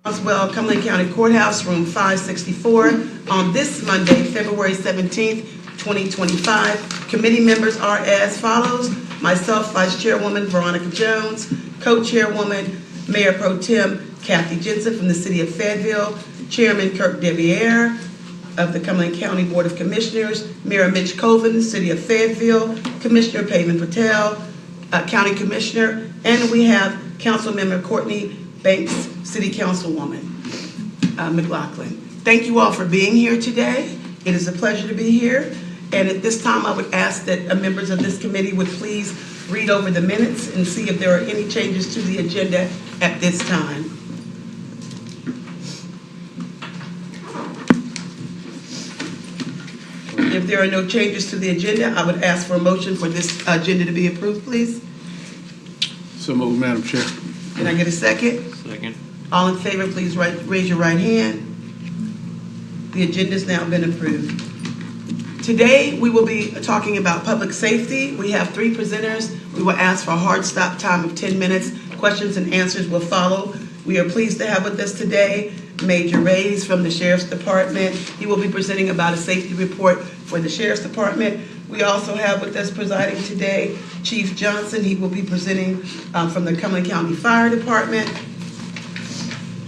Roswell, Cumberland County Courthouse, room 564, on this Monday, February 17th, 2025. Committee members are as follows. Myself, Vice Chairwoman Veronica Jones, Co-Chairwoman Mayor Pro Tem Kathy Jensen from the City of Fayetteville, Chairman Kirk Deviere of the Cumberland County Board of Commissioners, Mayor Mitch Colvin, City of Fayetteville, Commissioner Pavin Patel, County Commissioner, and we have Councilmember Courtney Banks, City Councilwoman McLaughlin. Thank you all for being here today. It is a pleasure to be here. And at this time, I would ask that members of this committee would please read over the minutes and see if there are any changes to the agenda at this time. If there are no changes to the agenda, I would ask for a motion for this agenda to be approved, please. So moved, Madam Chair. Can I get a second? Second. All in favor, please raise your right hand. The agenda has now been approved. Today, we will be talking about public safety. We have 3 presenters. We will ask for a hard stop time of 10 minutes. Questions and answers will follow. We are pleased to have with us today Major Reyes from the Sheriff's Department. He will be presenting about a safety report for the Sheriff's Department. We also have with us presiding today Chief Johnson. He will be presenting from the Cumberland County Fire Department.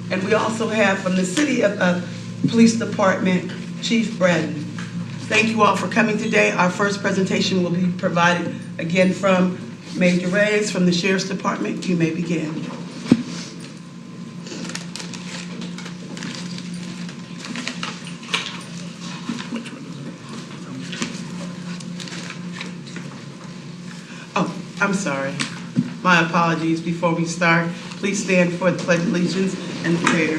And we also have from the City of Police Department, Chief Braden. Thank you all for coming today. Our first presentation will be provided again from Major Reyes from the Sheriff's Department. You may begin. Oh, I'm sorry. My apologies. Before we start, please stand for the Pledge of Allegiance and prayer.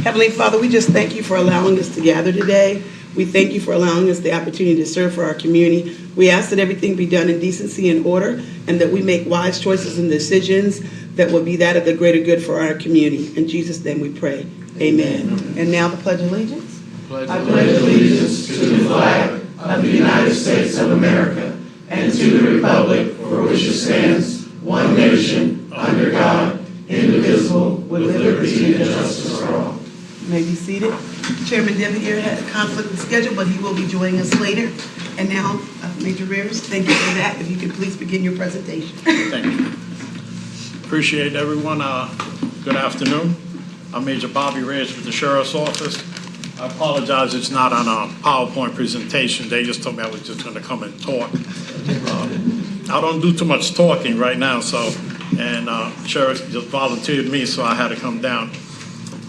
Heavenly Father, we just thank you for allowing us to gather today. We thank you for allowing us the opportunity to serve for our community. We ask that everything be done in decency and order, and that we make wise choices and decisions that will be that of the greater good for our community. In Jesus' name we pray. Amen. And now the Pledge of Allegiance. I pledge allegiance to the flag of the United States of America and to the republic for which it stands, one nation, under God, indivisible, with liberty and justice for all. You may be seated. Chairman Deviere had a conflict of schedule, but he will be joining us later. And now, Major Reyes, thank you for that. If you could please begin your presentation. Thank you. Appreciate everyone. Good afternoon. I'm Major Bobby Reyes with the Sheriff's Office. I apologize, it's not on a PowerPoint presentation. They just told me I was just going to come and talk. I don't do too much talking right now, and Sheriff just volunteered me, so I had to come down.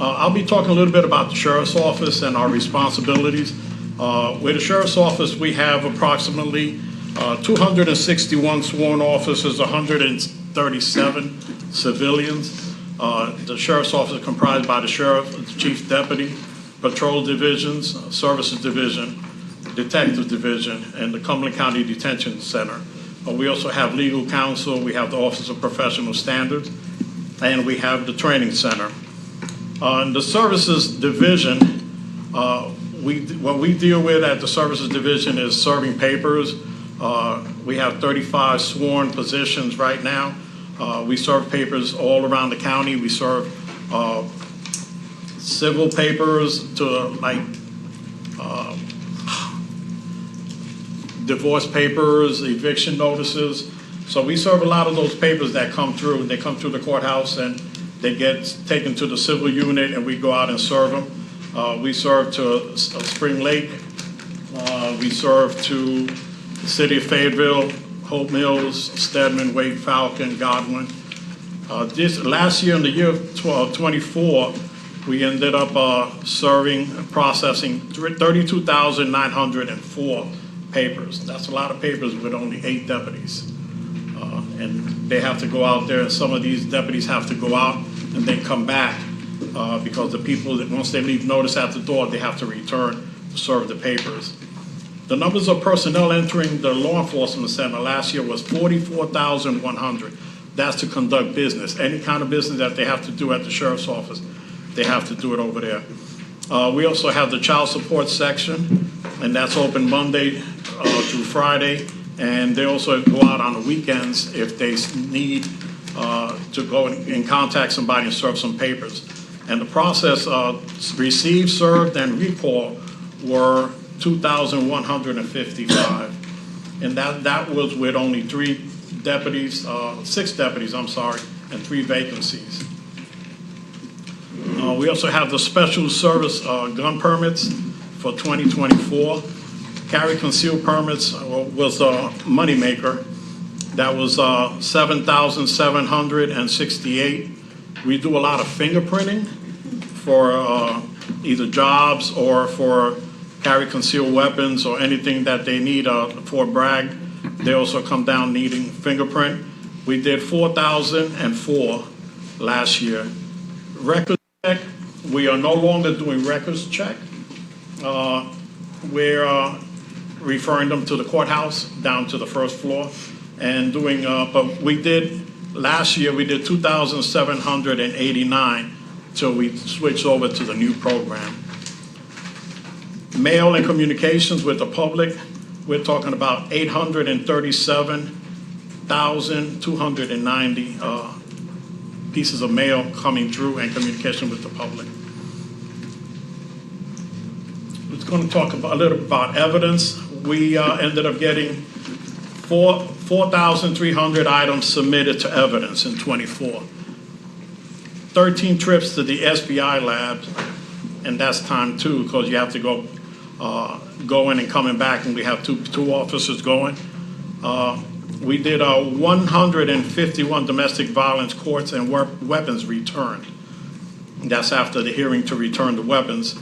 I'll be talking a little bit about the Sheriff's Office and our responsibilities. With the Sheriff's Office, we have approximately 261 sworn officers, 137 civilians. The Sheriff's Office is comprised by the Sheriff, the Chief Deputy, Patrol Divisions, Services Division, Detective Division, and the Cumberland County Detention Center. We also have legal counsel, we have the Office of Professional Standards, and we have the Training Center. In the Services Division, what we deal with at the Services Division is serving papers. We have 35 sworn positions right now. We serve papers all around the county. We serve civil papers to like divorce papers, eviction notices. So we serve a lot of those papers that come through. They come through the courthouse and they get taken to the civil unit and we go out and serve them. We serve to Spring Lake. We serve to the City of Fayetteville, Hope Mills, Stedman, Wade, Falcon, Godwin. This last year, in the year of 24, we ended up serving and processing 32,904 papers. That's a lot of papers with only 8 deputies. And they have to go out there, and some of these deputies have to go out and then come back because the people, that once they leave notice at the door, they have to return to serve the papers. The numbers of personnel entering the law enforcement center last year was 44,100. That's to conduct business. Any kind of business that they have to do at the Sheriff's Office, they have to do it over there. We also have the child support section, and that's open Monday through Friday. And they also go out on the weekends if they need to go and contact somebody and serve some papers. And the process received, served, and recall were 2,155. And that was with only 6 deputies, and 3 vacancies. We also have the special service gun permits for 2024. Carry concealed permits was a moneymaker. That was 7,768. We do a lot of fingerprinting for either jobs or for carry concealed weapons or anything that they need for Bragg. They also come down needing fingerprint. We did 4,004 last year. Records check, we are no longer doing records check. We're referring them to the courthouse down to the first floor and doing, but we did, last year we did 2,789 till we switched over to the new program. Mail and communications with the public, we're talking about 837,290 pieces of mail coming through and communication with the public. It's going to talk about, a little about evidence. We ended up getting 4,300 items submitted to evidence in 24. 13 trips to the SBI labs, and that's time too, because you have to go going and coming back, and we have two officers going. We did 151 domestic violence courts and weapons returned. That's after the hearing to return the weapons.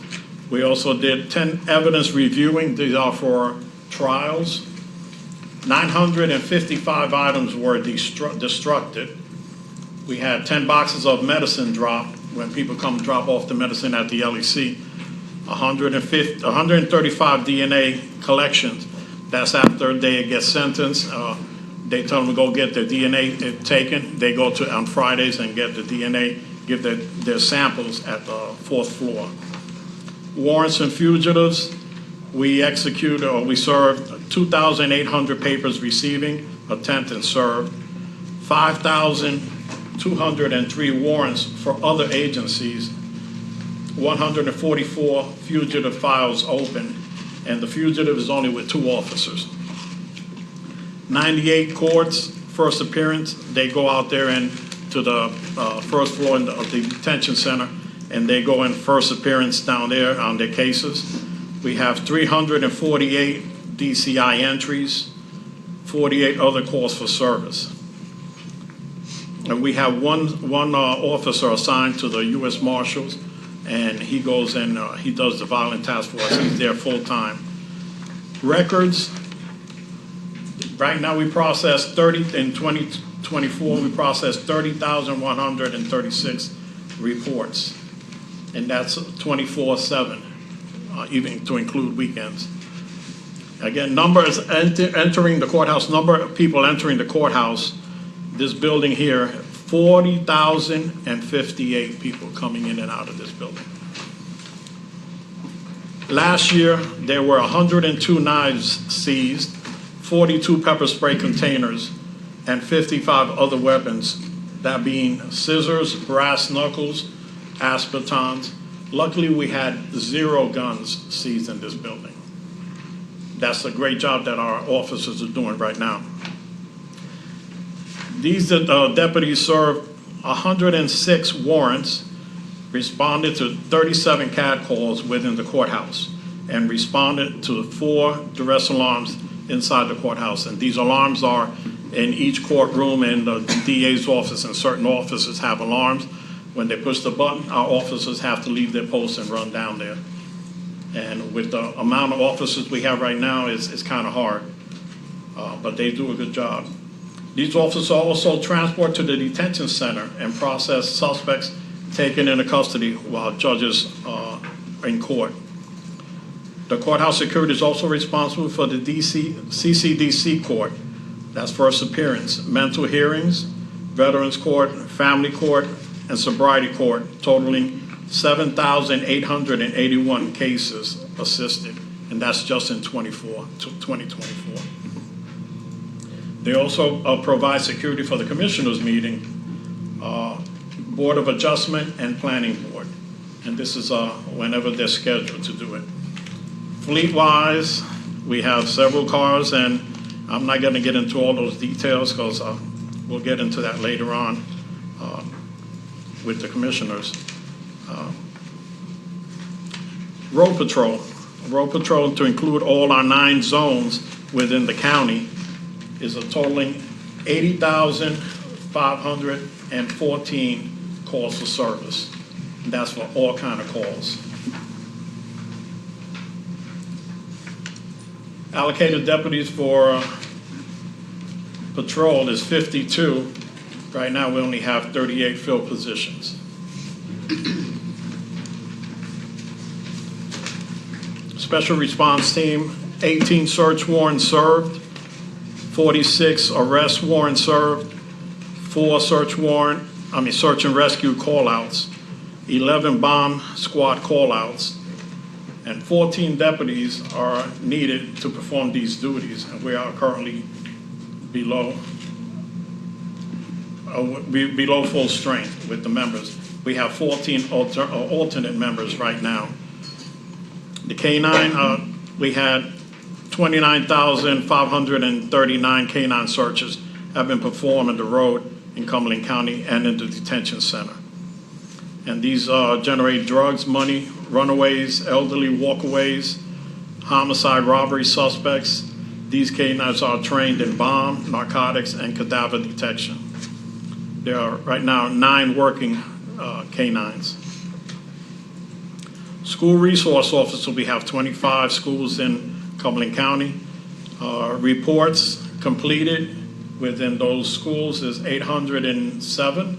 We also did 10 evidence reviewing. These are for trials. 955 items were destructed. We had 10 boxes of medicine dropped when people come drop off the medicine at the LEC. 135 DNA collections. That's after they get sentenced. They tell them to go get their DNA taken. They go to on Fridays and get the DNA, give their samples at the 4th floor. Warrants and fugitives, we served 2,800 papers receiving, attempt and served, 5,203 warrants for other agencies, 144 fugitive files open, and the fugitive is only with 2 officers. 98 courts, first appearance, they go out there and to the first floor of the detention center, and they go in first appearance down there on their cases. We have 348 DCI entries, 48 other calls for service. And we have one officer assigned to the U.S. Marshals, and he goes and he does the violent task force. He's there full time. Records, right now we process in 2024, we processed 30,136 reports. And that's 24/7, even to include weekends. Again, numbers entering the courthouse, number of people entering the courthouse, this building here, 40,058 people coming in and out of this building. Last year, there were 102 knives seized, 42 pepper spray containers, and 55 other weapons, that being scissors, brass knuckles, aspertons. Luckily, we had 0 guns seized in this building. That's a great job that our officers are doing right now. These deputies served 106 warrants, responded to 37 CAD calls within the courthouse, and responded to 4 duress alarms inside the courthouse. And these alarms are in each courtroom, and the DA's office and certain offices have alarms. When they push the button, our officers have to leave their posts and run down there. And with the amount of officers we have right now, it's kind of hard, but they do a good job. These officers also transport to the detention center and process suspects taken into custody while judges are in court. The courthouse security is also responsible for the CCDC court. That's first appearance, mental hearings, veterans court, family court, and sobriety court, totaling 7,881 cases assisted, and that's just in 2024. They also provide security for the commissioners' meeting Board of Adjustment, and Planning Board. And this is whenever they're scheduled to do it. Fleet-wise, we have several cars, and I'm not going to get into all those details because we'll get into that later on with the commissioners. Road Patrol. Road Patrol, to include all our 9 zones within the county, is a totaling 80,514 calls for service. And that's for all kind of calls. Allocated deputies for patrol is 52. Right now, we only have 38 filled positions. Special response team, 18 search warrants served, 46 arrest warrants served, 4 search and rescue call-outs, 11 bomb squad call-outs, and 14 deputies are needed to perform these duties, and we are currently below full strength with the members. We have 14 alternate members right now. The K-9, we had 29,539 K-9 searches have been performed on the road in Cumberland County and in the detention center. And these generate drugs, money, runaways, elderly walkaways, homicide, robbery suspects. These K-9s are trained in bomb, narcotics, and cadaver detection. There are right now 9 working K-9s. School resource officer, we have 25 schools in Cumberland County. Reports completed within those schools is 807.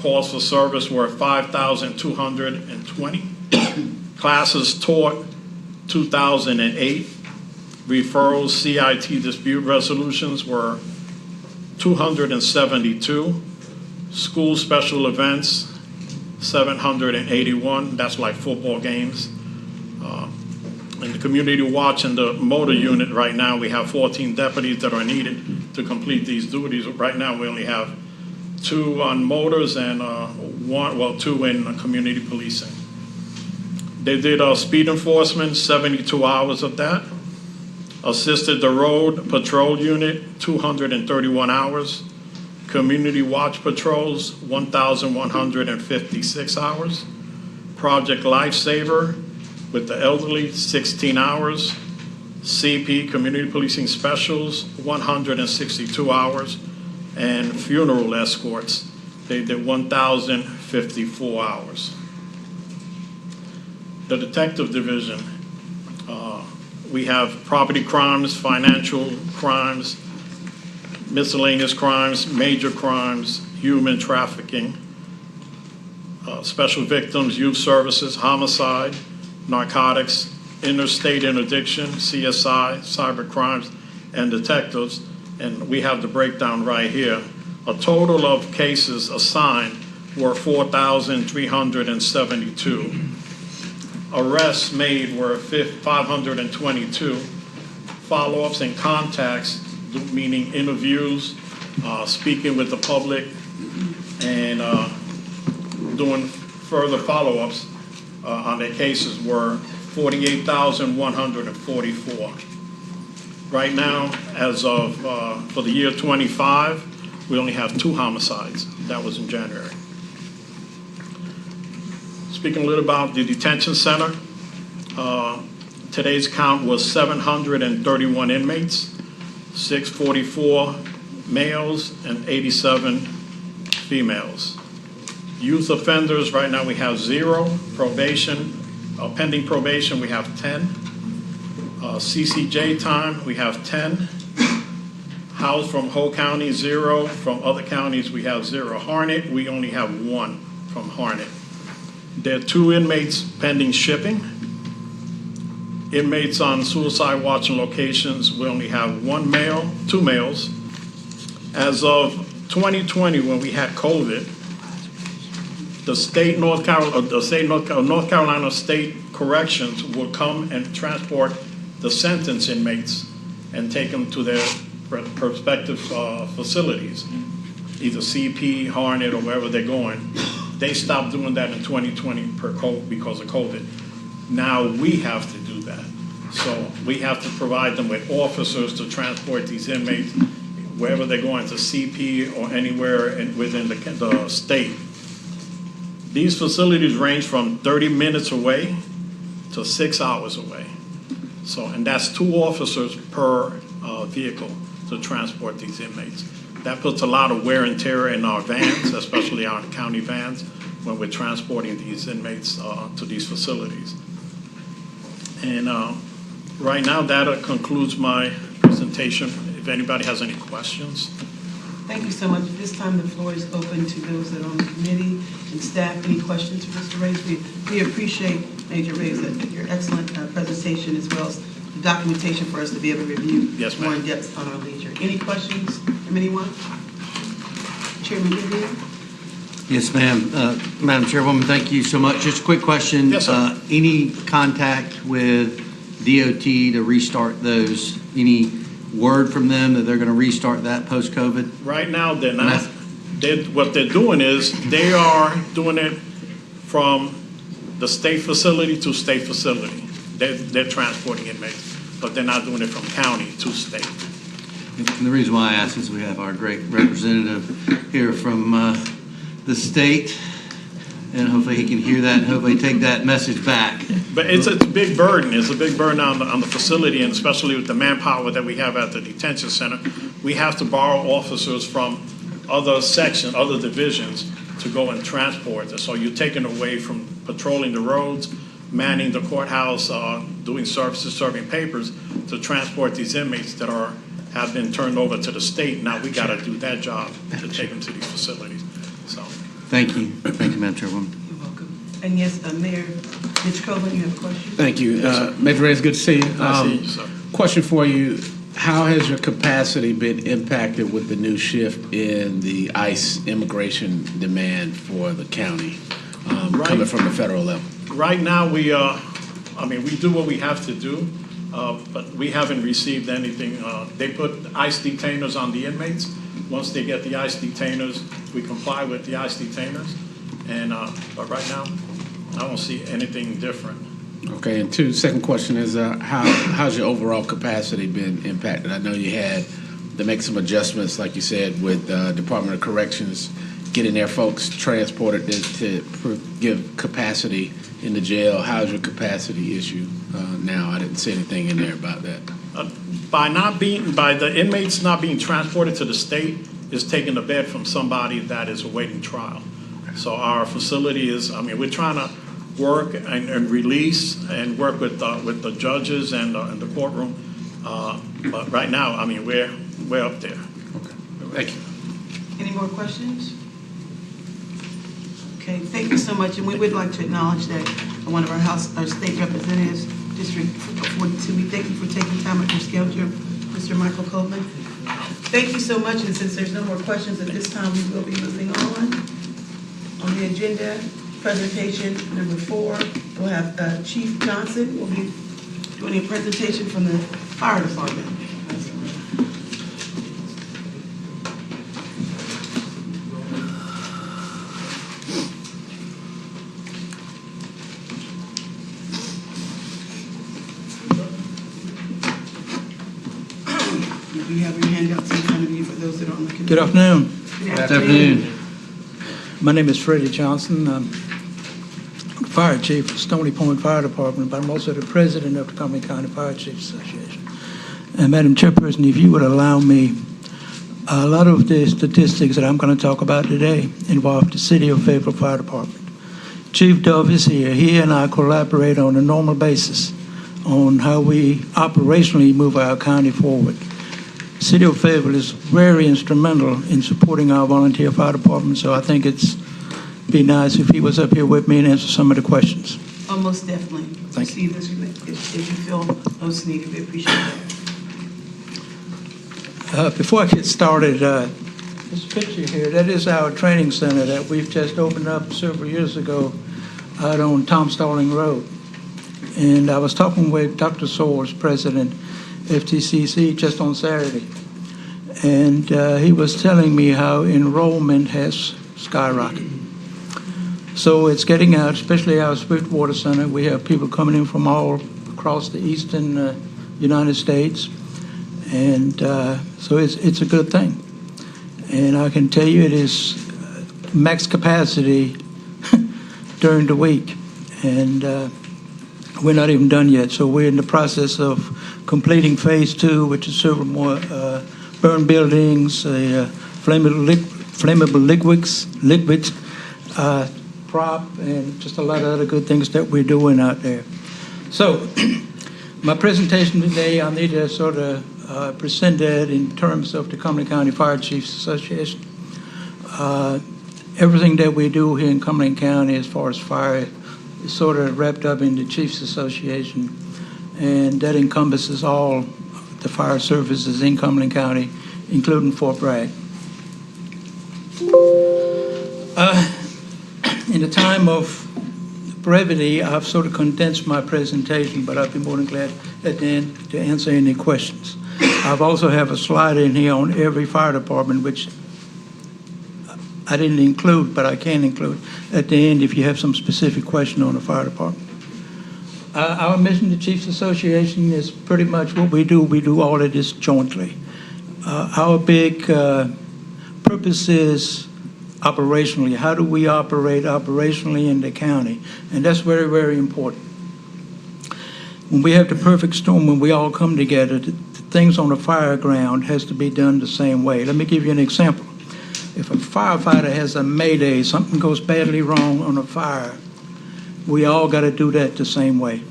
Calls for service were 5,220. Classes taught 2,008. Referrals, CIT dispute resolutions were 272. School special events, 781. That's like football games. In the community watch and the motor unit right now, we have 14 deputies that are needed to complete these duties. Right now, we only have 2 on motors and 2 in community policing. They did speed enforcement, 72 hours of that. Assisted the road patrol unit, 231 hours. Community watch patrols, 1,156 hours. Project Lifesaver with the elderly, 16 hours. CP, Community Policing Specials, 162 hours. And funeral escorts, they did 1,054 hours. The Detective Division, we have property crimes, financial crimes, miscellaneous crimes, major crimes, human trafficking, special victims, youth services, homicide, narcotics, interstate interdiction, CSI, cyber crimes, and detectives. And we have the breakdown right here. A total of cases assigned were 4,372. Arrests made were 522. Follow-ups and contacts, meaning interviews, speaking with the public, and doing further follow-ups on their cases were 48,144. Right now, as of for the year 25, we only have 2 homicides. That was in January. Speaking a little about the detention center, today's count was 731 inmates, 644 males and 87 females. Youth offenders, right now we have 0. Probation, pending probation, we have 10. CCJ time, we have 10. House from Whole County, 0. From other counties, we have 0. Harnett, we only have 1 from Harnett. There are 2 inmates pending shipping. Inmates on suicide watch and locations, we only have 1 male, 2 males. As of 2020, when we had COVID, the state North Carolina State Corrections would come and transport the sentence inmates and take them to their prospective facilities. either CP, Harnett, or wherever they're going. They stopped doing that in 2020 because of COVID. Now we have to do that. So we have to provide them with officers to transport these inmates wherever they're going, to CP or anywhere within the state. These facilities range from 30 minutes away to 6 hours away. So, and that's 2 officers per vehicle to transport these inmates. That puts a lot of wear and tear in our vans, especially our county vans, when we're transporting these inmates to these facilities. And right now, that concludes my presentation. If anybody has any questions. Thank you so much. At this time, the floor is open to those that are on the committee and staff. Any questions for Mr. Reyes? We appreciate, Major Reyes, your excellent presentation, as well as the documentation for us to be able to review Yes, more ma'am. in depth on our leisure. Any questions from anyone? Chairman Gideon? Yes, ma'am. Madam Chairwoman, thank you so much. Just a quick question. Yes, sir. Any contact with DOT to restart those? Any word from them that they're going to restart that post-COVID? Right now, they're not. What they're doing is they are doing it from the state facility to state facility. They're transporting inmates, but they're not doing it from county to state. And the reason why I ask is we have our great representative here from the state, and hopefully he can hear that and hopefully take that message back. But it's a big burden. It's a big burden on the facility, and especially with the manpower that we have at the detention center. We have to borrow officers from other sections, other divisions, to go and transport. So you're taken away from patrolling the roads, manning the courthouse, doing services, serving papers, to transport these inmates that have been turned over to the state. Now we got to do that job to take them to these facilities. So. Thank you. Thank you, Madam Chairwoman. You're welcome. And yes, Mayor Mitch Coleman, you have a question? Thank you. Major Reyes, good to see you. I see you, sir. Question for you. How has your capacity been impacted with the new shift in the ICE immigration demand for the county coming from the federal level? Right now, we do what we have to do, but we haven't received anything. They put ICE detainers on the inmates. Once they get the ICE detainers, we comply with the ICE detainers. And but right now, I don't see anything different. Okay, and second question is how's your overall capacity been impacted? I know you had to make some adjustments, like you said, with Department of Corrections, getting their folks transported to give capacity in the jail. How's your capacity issue now? I didn't see anything in there about that. By the inmates not being transported to the state is taking a bed from somebody that is awaiting trial. So our facility is, we're trying to work and release and work with the judges and the courtroom. But right now, we're up there. Okay, thank you. Any more questions? Okay, thank you so much, and we would like to acknowledge that one of our state representatives, District 42, we thank you for taking time out your schedule, Mr. Michael Coleman. Thank you so much, and since there's no more questions at this time, we will be moving on the agenda. Presentation number 4, we'll have Chief Johnson will be doing a presentation from the fire department. You have your handouts in front of you for those that are on the committee. Good afternoon. Good Good afternoon. My name is Freddie Johnson. I'm Fire Chief of Stony Point Fire Department, but I'm also the President of the Cumberland County Fire Chiefs Association. And Madam Chairperson, if you would allow me, a lot of the statistics that I'm going to talk about today involve the City of Fayetteville Fire Department. Chief Dove is here. He and I collaborate on a normal basis on how we operationally move our county forward. City of Fayetteville is very instrumental in supporting our volunteer fire department, so I think it's be nice if he was up here with me and answer some of the questions. Oh, most definitely. Thank you. If you feel most needed, we appreciate that. Before I get started, this picture here, that is our training center that we've just opened up several years ago out on Tom Starling Road. And I was talking with Dr. Soares, President FTCC, just on Saturday. and he was telling me how enrollment has skyrocketed. So it's getting out, especially our Swiftwater Center. We have people coming in from all across the eastern United States, and so it's a good thing. And I can tell you it is max capacity during the week, and we're not even done yet. So we're in the process of completing phase 2, which is several more burn buildings, flammable liquids, prop, and just a lot of other good things that we're doing out there. So my presentation today, I need to sort of present that in terms of the Cumberland County Fire Chiefs Association. Everything that we do here in Cumberland County as far as fire is sort of wrapped up in the Chiefs Association, and that encompasses all the fire services in Cumberland County, including Fort Bragg. In the time of brevity, I've sort of condensed my presentation, but I'd be more than glad at the end to answer any questions. I've also have a slide in here on every fire department, which I didn't include, but I can include at the end if you have some specific question on the fire department. Our mission, the Chiefs Association, is pretty much what we do. We do all of this jointly. Our big purpose is operationally. How do we operate operationally in the county? And that's very, very important. When we have the perfect storm, when we all come together, the things on the fire ground has to be done the same way. Let me give you an example. If a firefighter has a mayday, something goes badly wrong on a fire, we all got to do that the same way.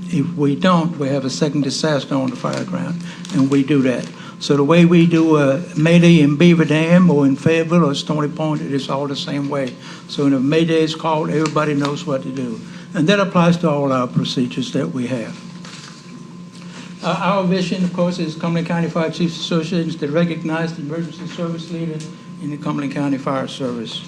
If we don't, we have a second disaster on the fire ground, and we do that. So the way we do a mayday in Beaver Dam or in Fayetteville or Stony Point, it is all the same way. So when a mayday is called, everybody knows what to do. And that applies to all our procedures that we have. Our vision, of course, is Cumberland County Fire Chiefs Association to recognize the emergency service leader in the Cumberland County Fire Service.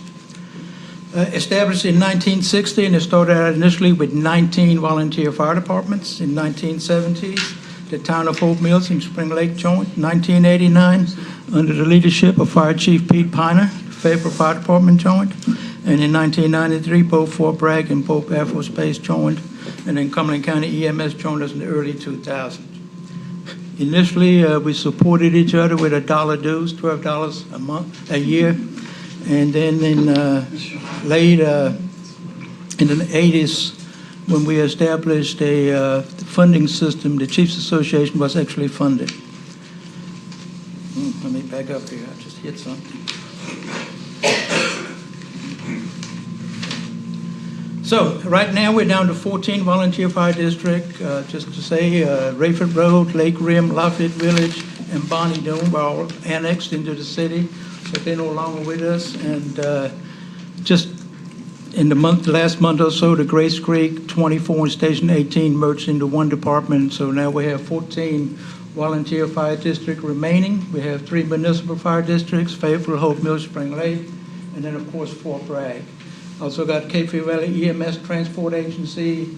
Established in 1960, and it started out initially with 19 volunteer fire departments. In 1970s, the town of Hope Mills and Spring Lake joined. 1989, under the leadership of Fire Chief Pete Piner, the Fayetteville Fire Department joined. And in 1993, both Fort Bragg and Pope Air Force Base joined. And then Cumberland County EMS joined us in the early 2000s. Initially, we supported each other with $1 dues, $12 a year. And then in late in the 80s, when we established a funding system, the Chiefs Association was actually funded. Let me back up here. I just hit something. So right now we're down to 14 volunteer fire districts. Just to say, Rayford Road, Lake Rim, Lafayette Village, and Bonnie Doon were all annexed into the city, but they're no longer with us. And just in the last month or so, the Grace Creek 24 and Station 18 merged into one department. So now we have 14 volunteer fire districts remaining. We have 3 municipal fire districts, Fayetteville, Hope Mills, Spring Lake, and then of course Fort Bragg. Also got Cape Fear Valley EMS Transport Agency,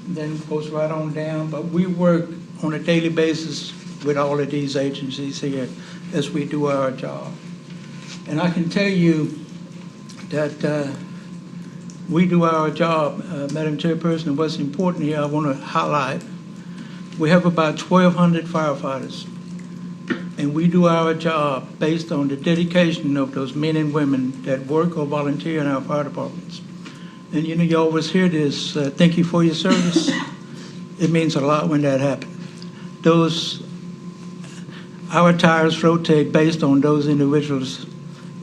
then goes right on down. But we work on a daily basis with all of these agencies here as we do our job. And I can tell you that we do our job, Madam Chairperson, and what's important here I want to highlight, we have about 1,200 firefighters, and we do our job based on the dedication of those men and women that work or volunteer in our fire departments. And you know, you always hear this, thank you for your service. It means a lot when that happens. Our tires rotate based on those individuals.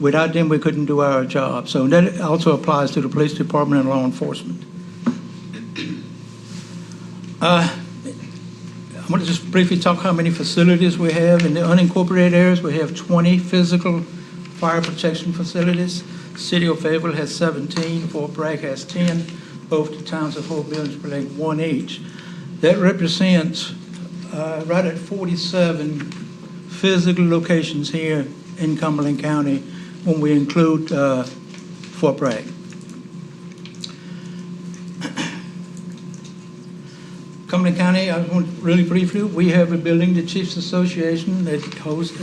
Without them, we couldn't do our job. So that also applies to the police department and law enforcement. I want to just briefly talk how many facilities we have. In the unincorporated areas, we have 20 physical fire protection facilities. City of Fayetteville has 17, Fort Bragg has 10, both the towns of Hope Mills and Spring Lake, 1 each. That represents right at 47 physical locations here in Cumberland County when we include Fort Bragg. Cumberland County, I want really briefly, we have a building, the Chiefs Association, that hosts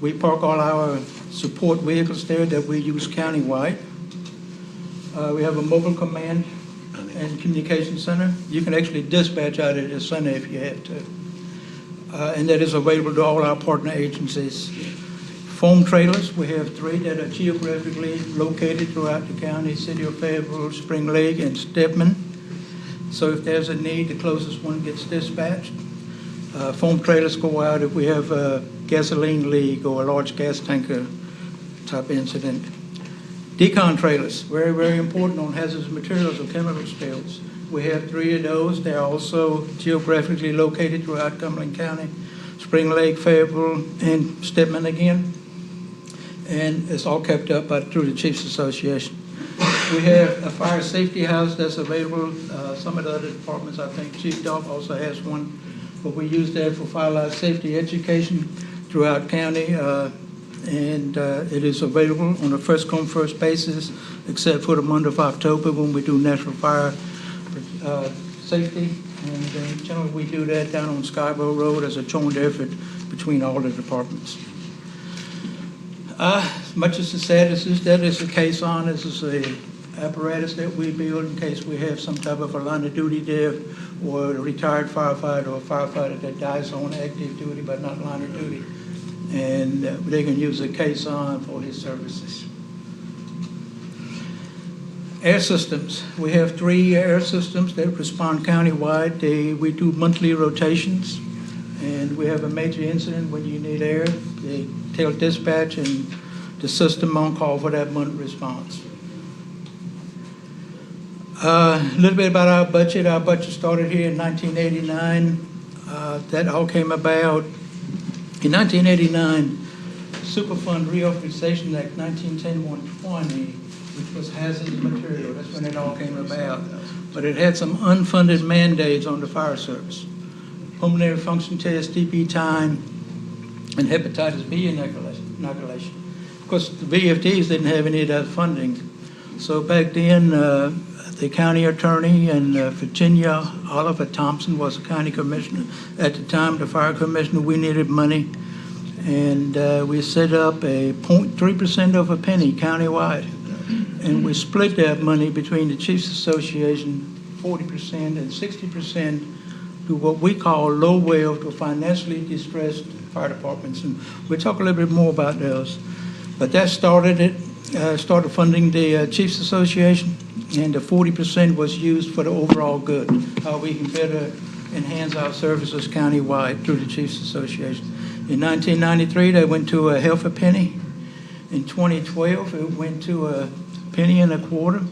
We park all our support vehicles there that we use countywide. We have a mobile command and communication center. You can actually dispatch out of this center if you have to. And that is available to all our partner agencies. Foam trailers, we have 3 that are geographically located throughout the county, City of Fayetteville, Spring Lake, and Stedman. So if there's a need, the closest one gets dispatched. Foam trailers go out if we have a gasoline leak or a large gas tanker type incident. Decon trailers, very, very important on hazardous materials or chemical spills. We have 3 of those. They're also geographically located throughout Cumberland County, Spring Lake, Fayetteville, and Stedman again. And it's all kept up through the Chiefs Association. We have a fire safety house that's available. Some of the other departments, I think Chief Dolph also has one, but we use that for fire life safety education throughout county. And it is available on a first come, first basis, except for the month of October when we do natural fire safety. And generally we do that down on Scarborough Road as a joint effort between all the departments. As much as it's sad as that is the Liaison, this is a apparatus that we build in case we have some type of a line of duty death or a retired firefighter or a firefighter that dies on active duty but not line of duty. And they can use a Liaison for his services. Air systems. We have 3 air systems that respond countywide. We do monthly rotations, and we have a major incident when you need air. They tell dispatch, and the system on call for that month responds. A little bit about our budget. Our budget started here in 1989. That all came about in 1989, Superfund Reauthorization Act 1910-120, which was hazardous material. That's when it all came about. But it had some unfunded mandates on the fire service. Pulmonary function test, TB time, and hepatitis B inoculation. Of course, the VFDs didn't have any of that funding. So back then, the county attorney in Virginia, Oliver Thompson, was the county commissioner. At the time, the fire commissioner, we needed money. And we set up a 0.3% of a penny countywide. And we split that money between the Chiefs Association, 40% and 60% to what we call low wealth or financially distressed fire departments. And we'll talk a little bit more about those. But that started it, started funding the Chiefs Association, and the 40% was used for the overall good, how we can better enhance our services countywide through the Chiefs Association. In 1993, they went to a half a penny. In 2012, it went to a penny and a quarter.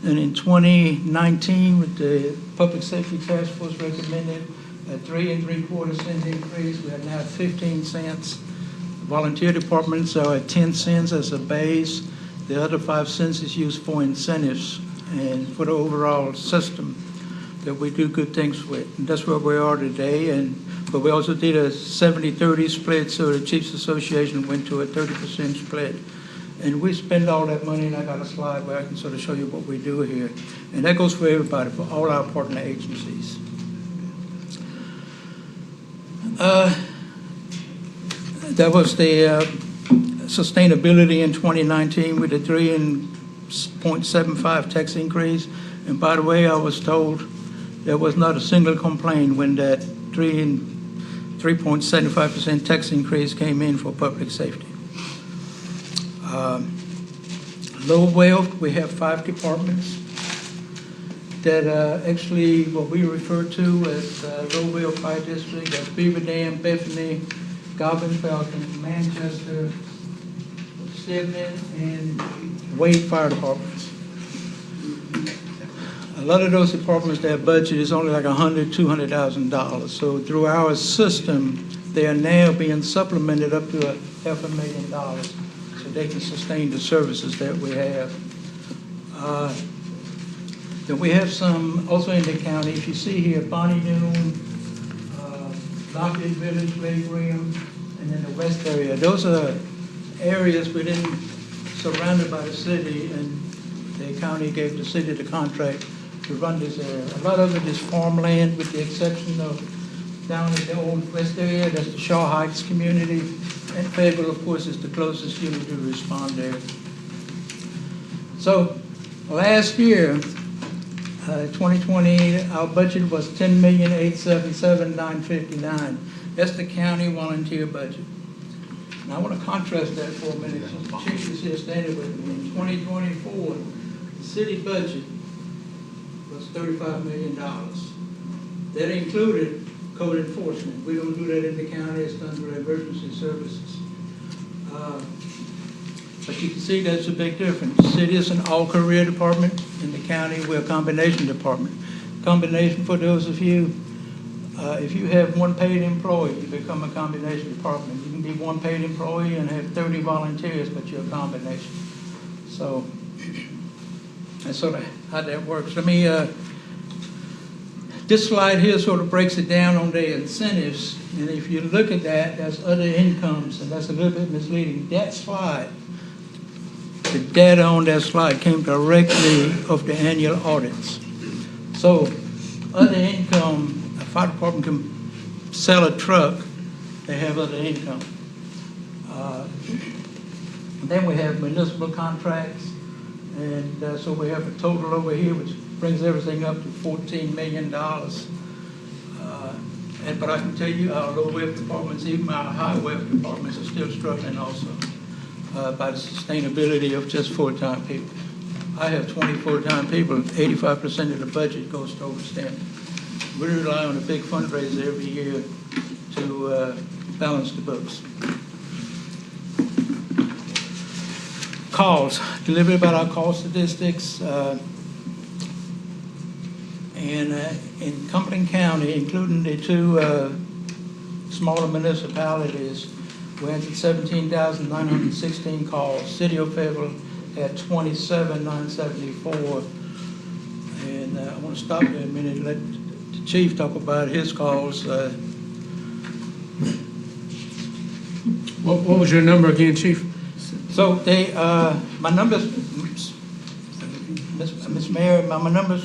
And in 2019, with the Public Safety Task Force recommended a 3 3/4 cent increase, we are now at 15 cents. Volunteer departments are at 10 cents as a base. The other 5 cents is used for incentives and for the overall system that we do good things with. And that's where we are today. But we also did a 70-30 split, so the Chiefs Association went to a 30% split. And we spend all that money, and I got a slide where I can sort of show you what we do here. And that goes for everybody, for all our partner agencies. That was the sustainability in 2019 with the 3.75 tax increase. And by the way, I was told there was not a single complaint when that 3.75% tax increase came in for public safety. Low wealth, we have 5 departments that are actually what we refer to as low wealth fire district. That's Beaver Dam, Bethany, Goblin Falcon, Manchester, Stedman, and Wade fire departments. A lot of those departments, their budget is only like $100,000, $200,000. So through our system, they are now being supplemented up to $500,000 so they can sustain the services that we have. Then we have some also in the county. If you see here, Bonnie Noon, Lockett Village, Lake Graham, and then the west area. Those are areas within surrounded by the city, and the county gave the city the contract to run this area. A lot of it is farmland, with the exception of down at the old west area, that's the Shaw Heights community. And Fayetteville, of course, is the closest unit to respond there. So last year, 2020, our budget was $10,877,959. That's the county volunteer budget. Now I want to contrast that for a minute. Since the chief is here standing with me. In 2024, the city budget was $35 million. That included code enforcement. We don't do that in the county. It's done through emergency services. But you can see that's a big difference. The city is an all-career department. In the county, we're a combination department. Combination, for those of you, if you have one paid employee, you become a combination department. You can be one paid employee and have 30 volunteers, but you're a combination. So that's sort of how that works. Let me, this slide here sort of breaks it down on the incentives. And if you look at that, that's other incomes, and that's a little bit misleading. That slide, the data on that slide came directly of the annual audits. So other income, a fire department can sell a truck, they have other income. Then we have municipal contracts, and so we have a total over here which brings everything up to $14 million. But I can tell you our low web departments, even our high web departments are still struggling also by the sustainability of just full-time people. I have 20 full-time people, 85% of the budget goes to overstanding. We rely on a big fundraiser every year to balance the books. Calls, a little bit about our call statistics. And in Cumberland County, including the two smaller municipalities, we had 17,916 calls. City of Fayetteville had 27,974. And I want to stop there a minute and let the chief talk about his calls. What was your number again, Chief? So they, my numbers, Ms. Mayor, my numbers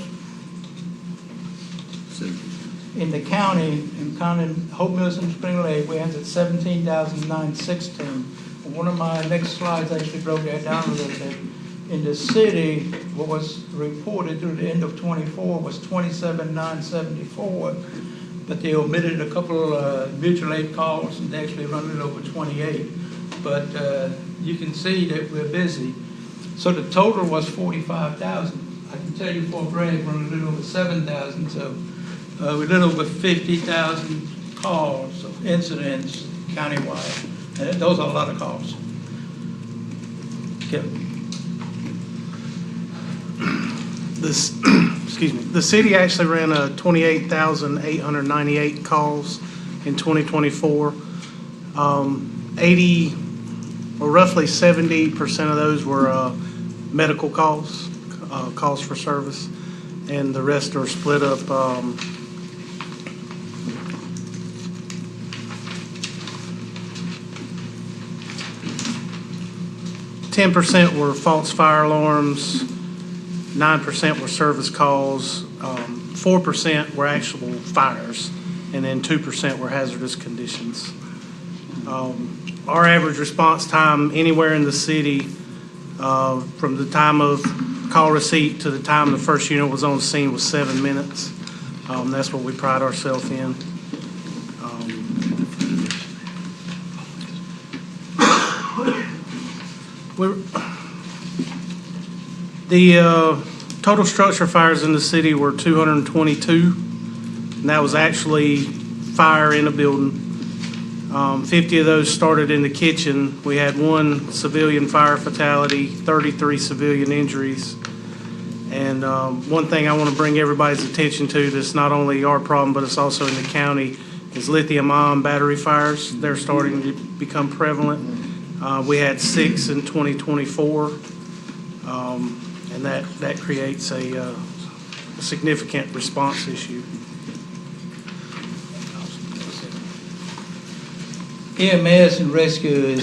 in the county, in counting Hope Mills and Spring Lake, we ended at 17,916. One of my next slides actually broke that down a little bit. In the city, what was reported through the end of 24 was 27,974, but they omitted a couple mutual aid calls and they actually run it over 28. But you can see that we're busy. So the total was 45,000. I can tell you for a brag, we're a little over 7,000. So we're a little over 50,000 calls of incidents countywide. And those are a lot of calls. Kevin. The city actually ran 28,898 calls in 2024. 80 or roughly 70% of those were medical calls, calls for service, and the rest are split up. 10% were false fire alarms, 9% were service calls, 4% were actual fires, and then 2% were hazardous conditions. Our average response time anywhere in the city, from the time of call receipt to the time the first unit was on scene, was 7 minutes. That's what we pride ourselves in. The total structure fires in the city were 222, and that was actually fire in a building. 50 of those started in the kitchen. We had 1 civilian fire fatality, 33 civilian injuries. And one thing I want to bring everybody's attention to that's not only our problem, but it's also in the county, is lithium-ion battery fires. They're starting to become prevalent. We had 6 in 2024, and that creates a significant response issue. EMS and rescue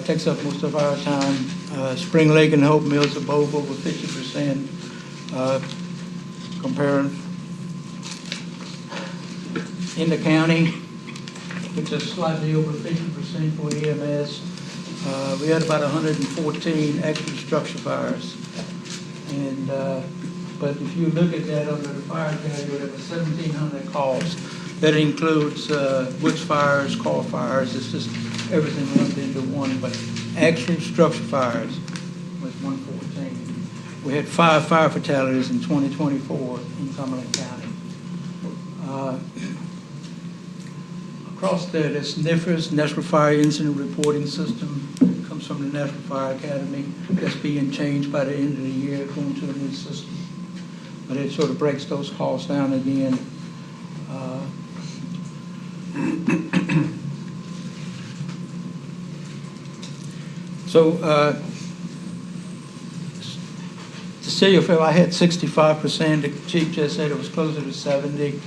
takes up most of our time. Spring Lake and Hope Mills are both over 50%. Comparing in the county, which is slightly over 50% for EMS. We had about 114 active structure fires. And, but if you look at that under the fire category, there were 1,700 calls. That includes woods fires, car fires, it's just everything lumped into one. But actual structure fires was 114. We had 5 fire fatalities in 2024 in Cumberland County. Across there, there's NIFRS, National Fire Incident Reporting System. It comes from the National Fire Academy. That's being changed by the end of the year, going to a new system. But it sort of breaks those calls down again. The city of Fayetteville, I had 65%. The chief just said it was closer to 70.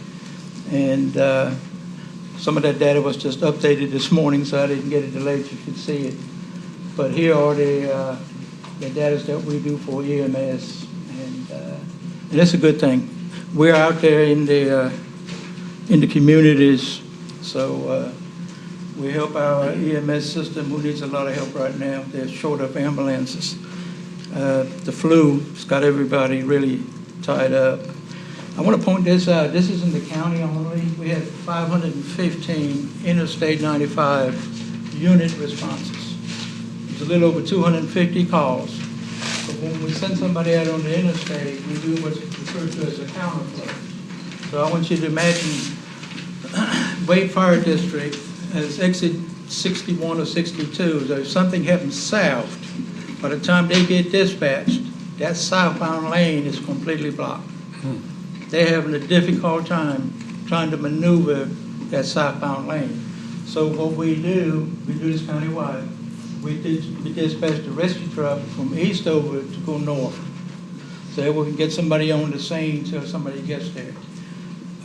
And some of that data was just updated this morning, so I didn't get it delayed so you could see it. But here are the data that we do for EMS, and that's a good thing. We're out there in the communities, so we help our EMS system, who needs a lot of help right now. They're short of ambulances. The flu's got everybody really tied up. I want to point this out. This is in the county only. We had 515 Interstate 95 unit responses. It's a little over 250 calls. But when we send somebody out on the interstate, we do what's referred to as a counterflow. So I want you to imagine Wade Fire District as exit 61 or 62. So if something happens south, by the time they get dispatched, that southbound lane is completely blocked. They're having a difficult time trying to maneuver that southbound lane. So what we do this countywide. We dispatch the rescue truck from east over to go north. So that we can get somebody on the scene till somebody gets there.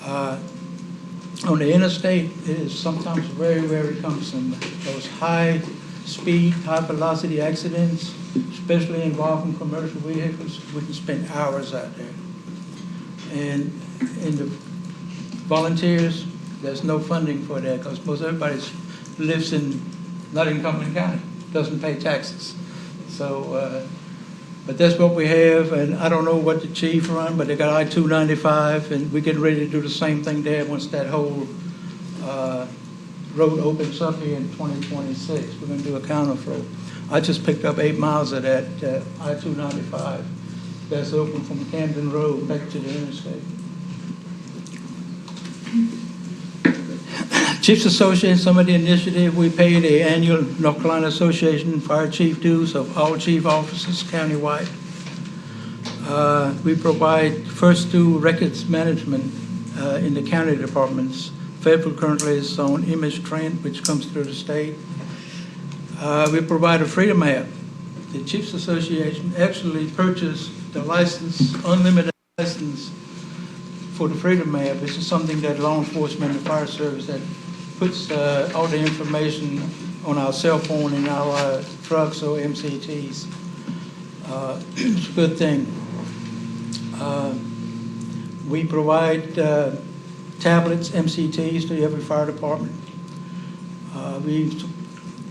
On the interstate, it is sometimes very, very cumbersome. Those high speed, high velocity accidents, especially involving commercial vehicles, we can spend hours out there. And in the volunteers, there's no funding for that because most everybody lives not in Cumberland County, doesn't pay taxes. So, but that's what we have, and I don't know what the chief run, but they got I-295, and we're getting ready to do the same thing there once that whole road opens up here in 2026. We're going to do a counterflow. I just picked up 8 miles of that I-295 that's open from Camden Road back to the interstate. Chiefs Association, some of the initiative, we pay the annual North Carolina Association fire chief dues of all chief officers countywide. We provide first due records management in the county departments. Fayetteville currently is on Image Trend, which comes through the state. We provide a Freedom app. The Chiefs Association actually purchased the license, unlimited license for the Freedom app. This is something that law enforcement and the fire service that puts all the information on our cell phone in our trucks or MCTs. It's a good thing. We provide tablets, MCTs to every fire department. We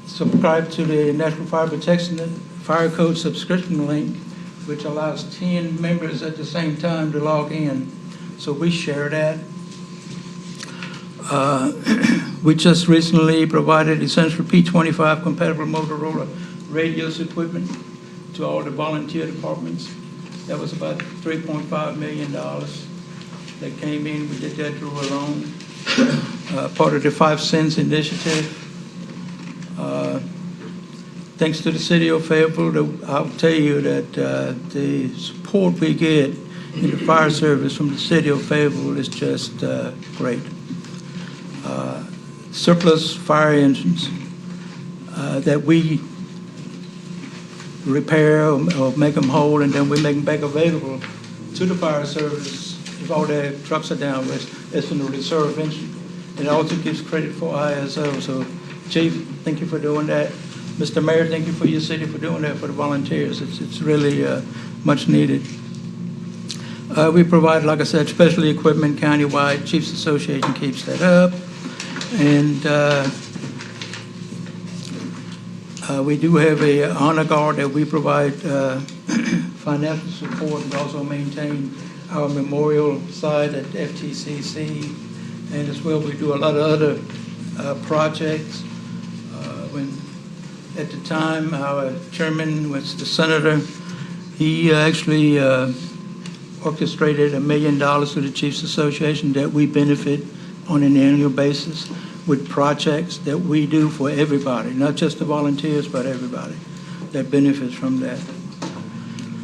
subscribe to the National Fire Protection Fire Code subscription link, which allows 10 members at the same time to log in. So we share that. We just recently provided essential P25 compatible Motorola radios equipment to all the volunteer departments. That was about $3.5 million that came in. We did that through a loan, part of the 5 Cents initiative. Thanks to the city of Fayetteville, I'll tell you that the support we get in the fire service from the city of Fayetteville is just great. Surplus fire engines that we repair or make them whole, and then we make them back available to the fire service if all their trucks are down. It's in the reserve engine. It also gives credit for ISO. So, Chief, thank you for doing that. Mr. Mayor, thank you for your city for doing that for the volunteers. It's really much needed. We provide, like I said, special equipment countywide. Chiefs Association keeps that up. And we do have a honor guard that we provide financial support and also maintain our memorial site at FTCC. And as well, we do a lot of other projects. At the time, our chairman was the senator. He actually orchestrated $1 million to the Chiefs Association that we benefit on an annual basis with projects that we do for everybody, not just the volunteers, but everybody that benefits from that.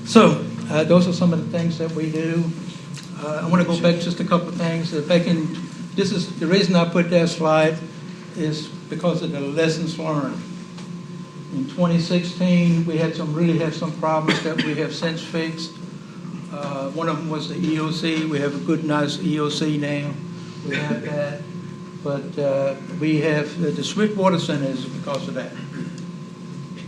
So those are some of the things that we do. I want to go back just a couple of things. This is the reason I put that slide is because of the lessons learned. In 2016, we had some problems that we have since fixed. One of them was the EOC. We have a good, nice EOC now. We have that. But we have the Swiftwater Center is because of that.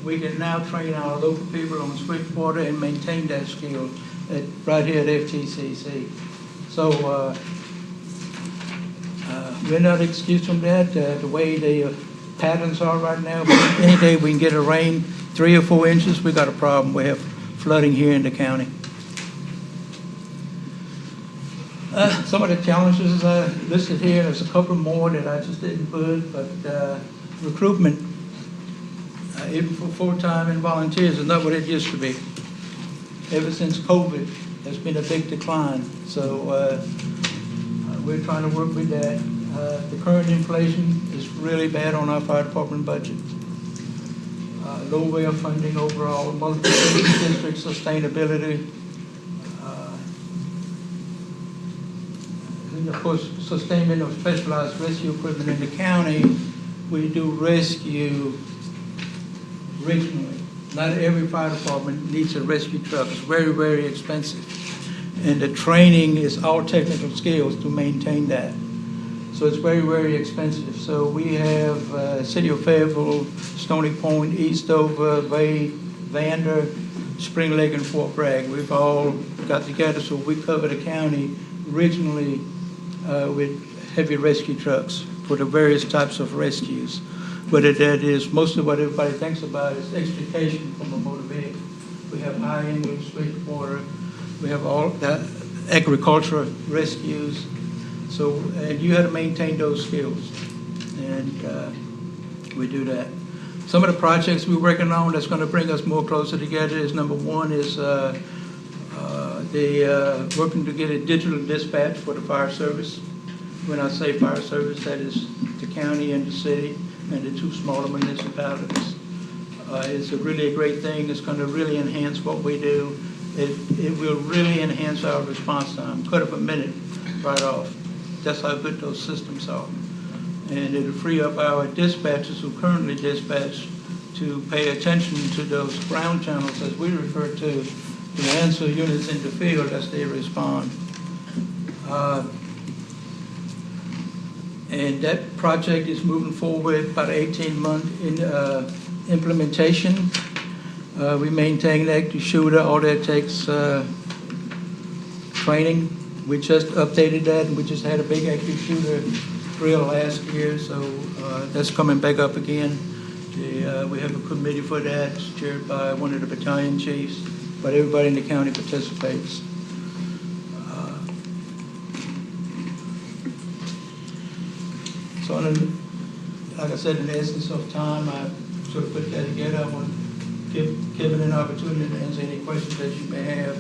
We can now train our local people on Swiftwater and maintain that skill right here at FTCC. So we're not excused from that. The way the patterns are right now, but any day we can get a rain 3 or 4 inches, we got a problem. We have flooding here in the county. Some of the challenges listed here, there's a couple more that I just didn't put, but recruitment, even for full-time and volunteers, is not what it used to be. Ever since COVID, there's been a big decline. So we're trying to work with that. The current inflation is really bad on our fire department budget. Low way of funding overall, multiple district sustainability. And of course, sustainment of specialized rescue equipment in the county. We do rescue regionally. Not every fire department needs a rescue truck. It's very, very expensive. And the training is all technical skills to maintain that. So it's very, very expensive. So we have City of Fayetteville, Stony Point, Eastover, Bay, Vander, Spring Lake, and Fort Bragg. We've all got together so we cover the county regionally with heavy rescue trucks for the various types of rescues. Whether that is, most of what everybody thinks about is extrication from a motor vehicle. We have high-end with Swiftwater. We have all that agricultural rescues. So, and you have to maintain those skills, and we do that. Some of the projects we're working on that's going to bring us more closer together is number one is working to get a digital dispatch for the fire service. When I say fire service, that is the county and the city and the 2 smaller municipalities. It's really a great thing. It's going to really enhance what we do. It will really enhance our response time. Cut up a minute right off. That's how good those systems are. And it'll free up our dispatchers who currently dispatch to pay attention to those ground channels, as we refer to the answer units in the field as they respond. And that project is moving forward about 18-month in implementation. We maintain active shooter. All that takes training. We just updated that, and we just had a big active shooter drill last year, so that's coming back up again. We have a committee for that, chaired by one of the battalion chiefs, but everybody in the county participates. So, like I said, in the essence of time, I sort of put that together. I want to give Kevin an opportunity to answer any questions that you may have.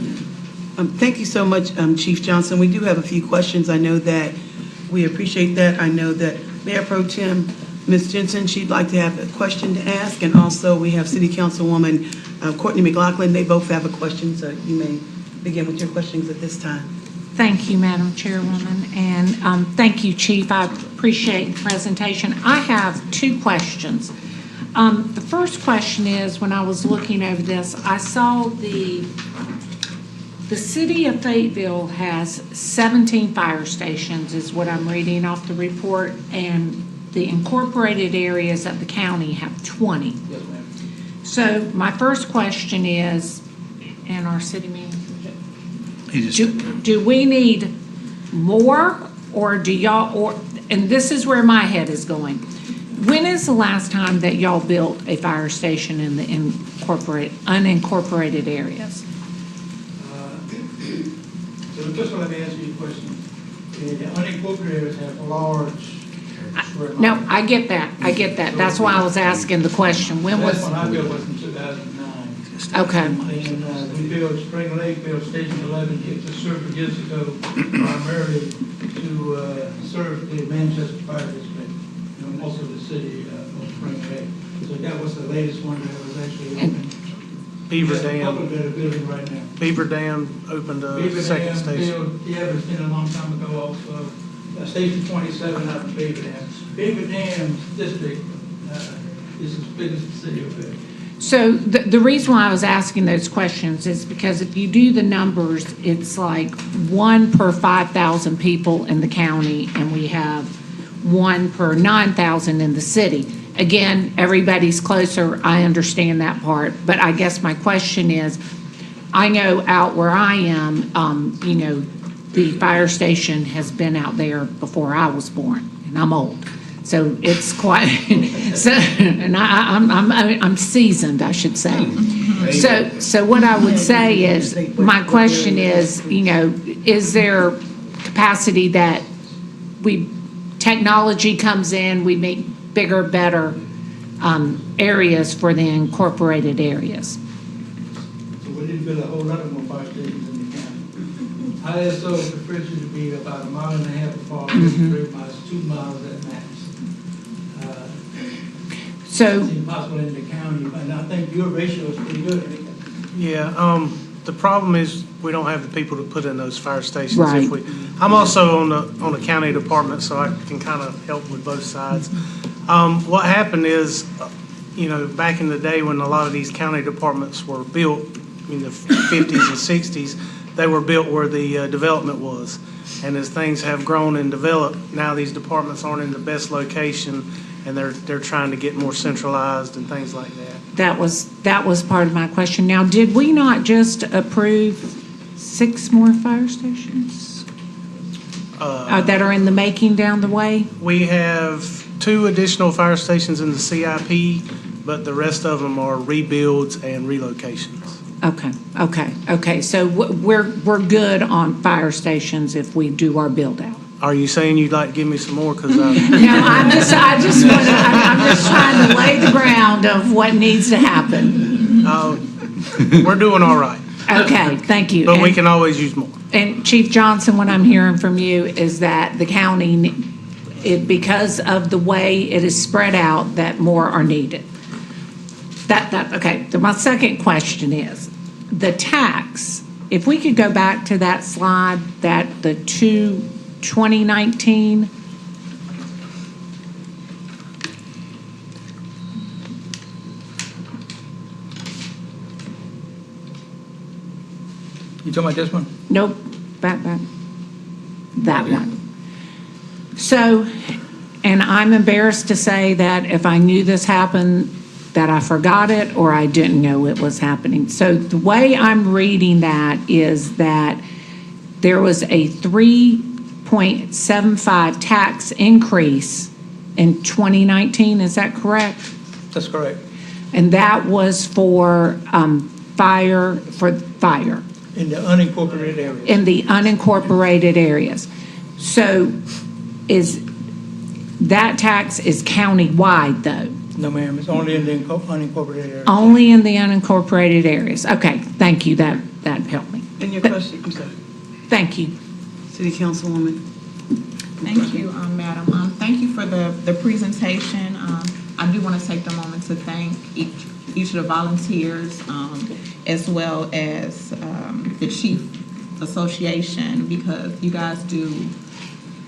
Thank you so much, Chief Johnson. We do have a few questions. I know that we appreciate that. I know that Mayor Pro Tem, Ms. Jensen, she'd like to have a question to ask. And also we have City Councilwoman Courtney McLaughlin. They both have a question, so you may begin with your questions at this time. Thank you, Madam Chairwoman, and thank you, Chief. I appreciate the presentation. I have 2 questions. The first question is, when I was looking over this, I saw the city of Fayetteville has 17 fire stations, is what I'm reading off the report, and the incorporated areas of the county have 20. Yes, ma'am. So my first question is, and our city manager, Do we need more, or do y'all, and this is where my head is going. When is the last time that y'all built a fire station in the unincorporated areas? So just let me answer your question. The unincorporated areas have large. No, I get that. That's why I was asking the question. When was? Last one I built was in 2009. Okay. And we built Spring Lake, built Station 11 just several years ago, primarily to serve the Manchester Fire District, most of the city of Spring Lake. So that was the latest one that was actually open. Beaver There's a Dam. couple that are building right now. Beaver Dam opened a Beaver second Dam station. built, yeah, it's been a long time ago also. Station 27 out of Beaver Dam. Beaver Dam District is as big as the city of Fair. So the reason why I was asking those questions is because if you do the numbers, it's like 1 per 5,000 people in the county, and we have 1 per 9,000 in the city. Again, everybody's closer, I understand that part, but I guess my question is, I know out where I am, the fire station has been out there before I was born, and I'm old. So it's quite, and I'm seasoned, I should say. So what I would say is, my question is, is there capacity that technology comes in, we make bigger, better areas for the incorporated areas? So we didn't build a whole lot of more fire stations in the county. ISO prefers you to be about 1.5 miles apart, 3 miles, 2 miles at max. So, It's impossible in the county, and I think your ratio is pretty good. Yeah, the problem is we don't have the people to put in those fire stations. Right. I'm also on the county department, so I can kind of help with both sides. What happened is, back in the day when a lot of these county departments were built in the 50s and 60s, they were built where the development was. And as things have grown and developed, now these departments aren't in the best location, and they're trying to get more centralized and things like that. that was part of my question. Now, did we not just approve 6 more fire stations that are in the making down the way? We have 2 additional fire stations in the CIP, but the rest of them are rebuilds and relocations. Okay. So we're good on fire stations if we do our build out. Are you saying you'd like to give me some more? Because No, I'm just trying to lay the ground of what needs to happen. we're doing all right. Okay, thank you. But we can always use more. And Chief Johnson, what I'm hearing from you is that the county, because of the way it is spread out, that more are needed. Okay. So my second question is, the tax, if we could go back to that slide, that the 2019. You talking about this one? Nope, back. That one. So, and I'm embarrassed to say that if I knew this happened, that I forgot it or I didn't know it was happening. So the way I'm reading that is that there was a 3.75 tax increase in 2019, is that correct? That's correct. And that was for fire. In the unincorporated areas. In the unincorporated areas. So that tax is county-wide, though? No, ma'am, it's only in the unincorporated areas. Only in the unincorporated areas. Okay, thank you, that helped me. And your question, I'm sorry. Thank you. City Councilwoman. Thank you, Madam. Thank you for the presentation. I do want to take the moment to thank each of the volunteers, as well as the Chief Association, because you guys do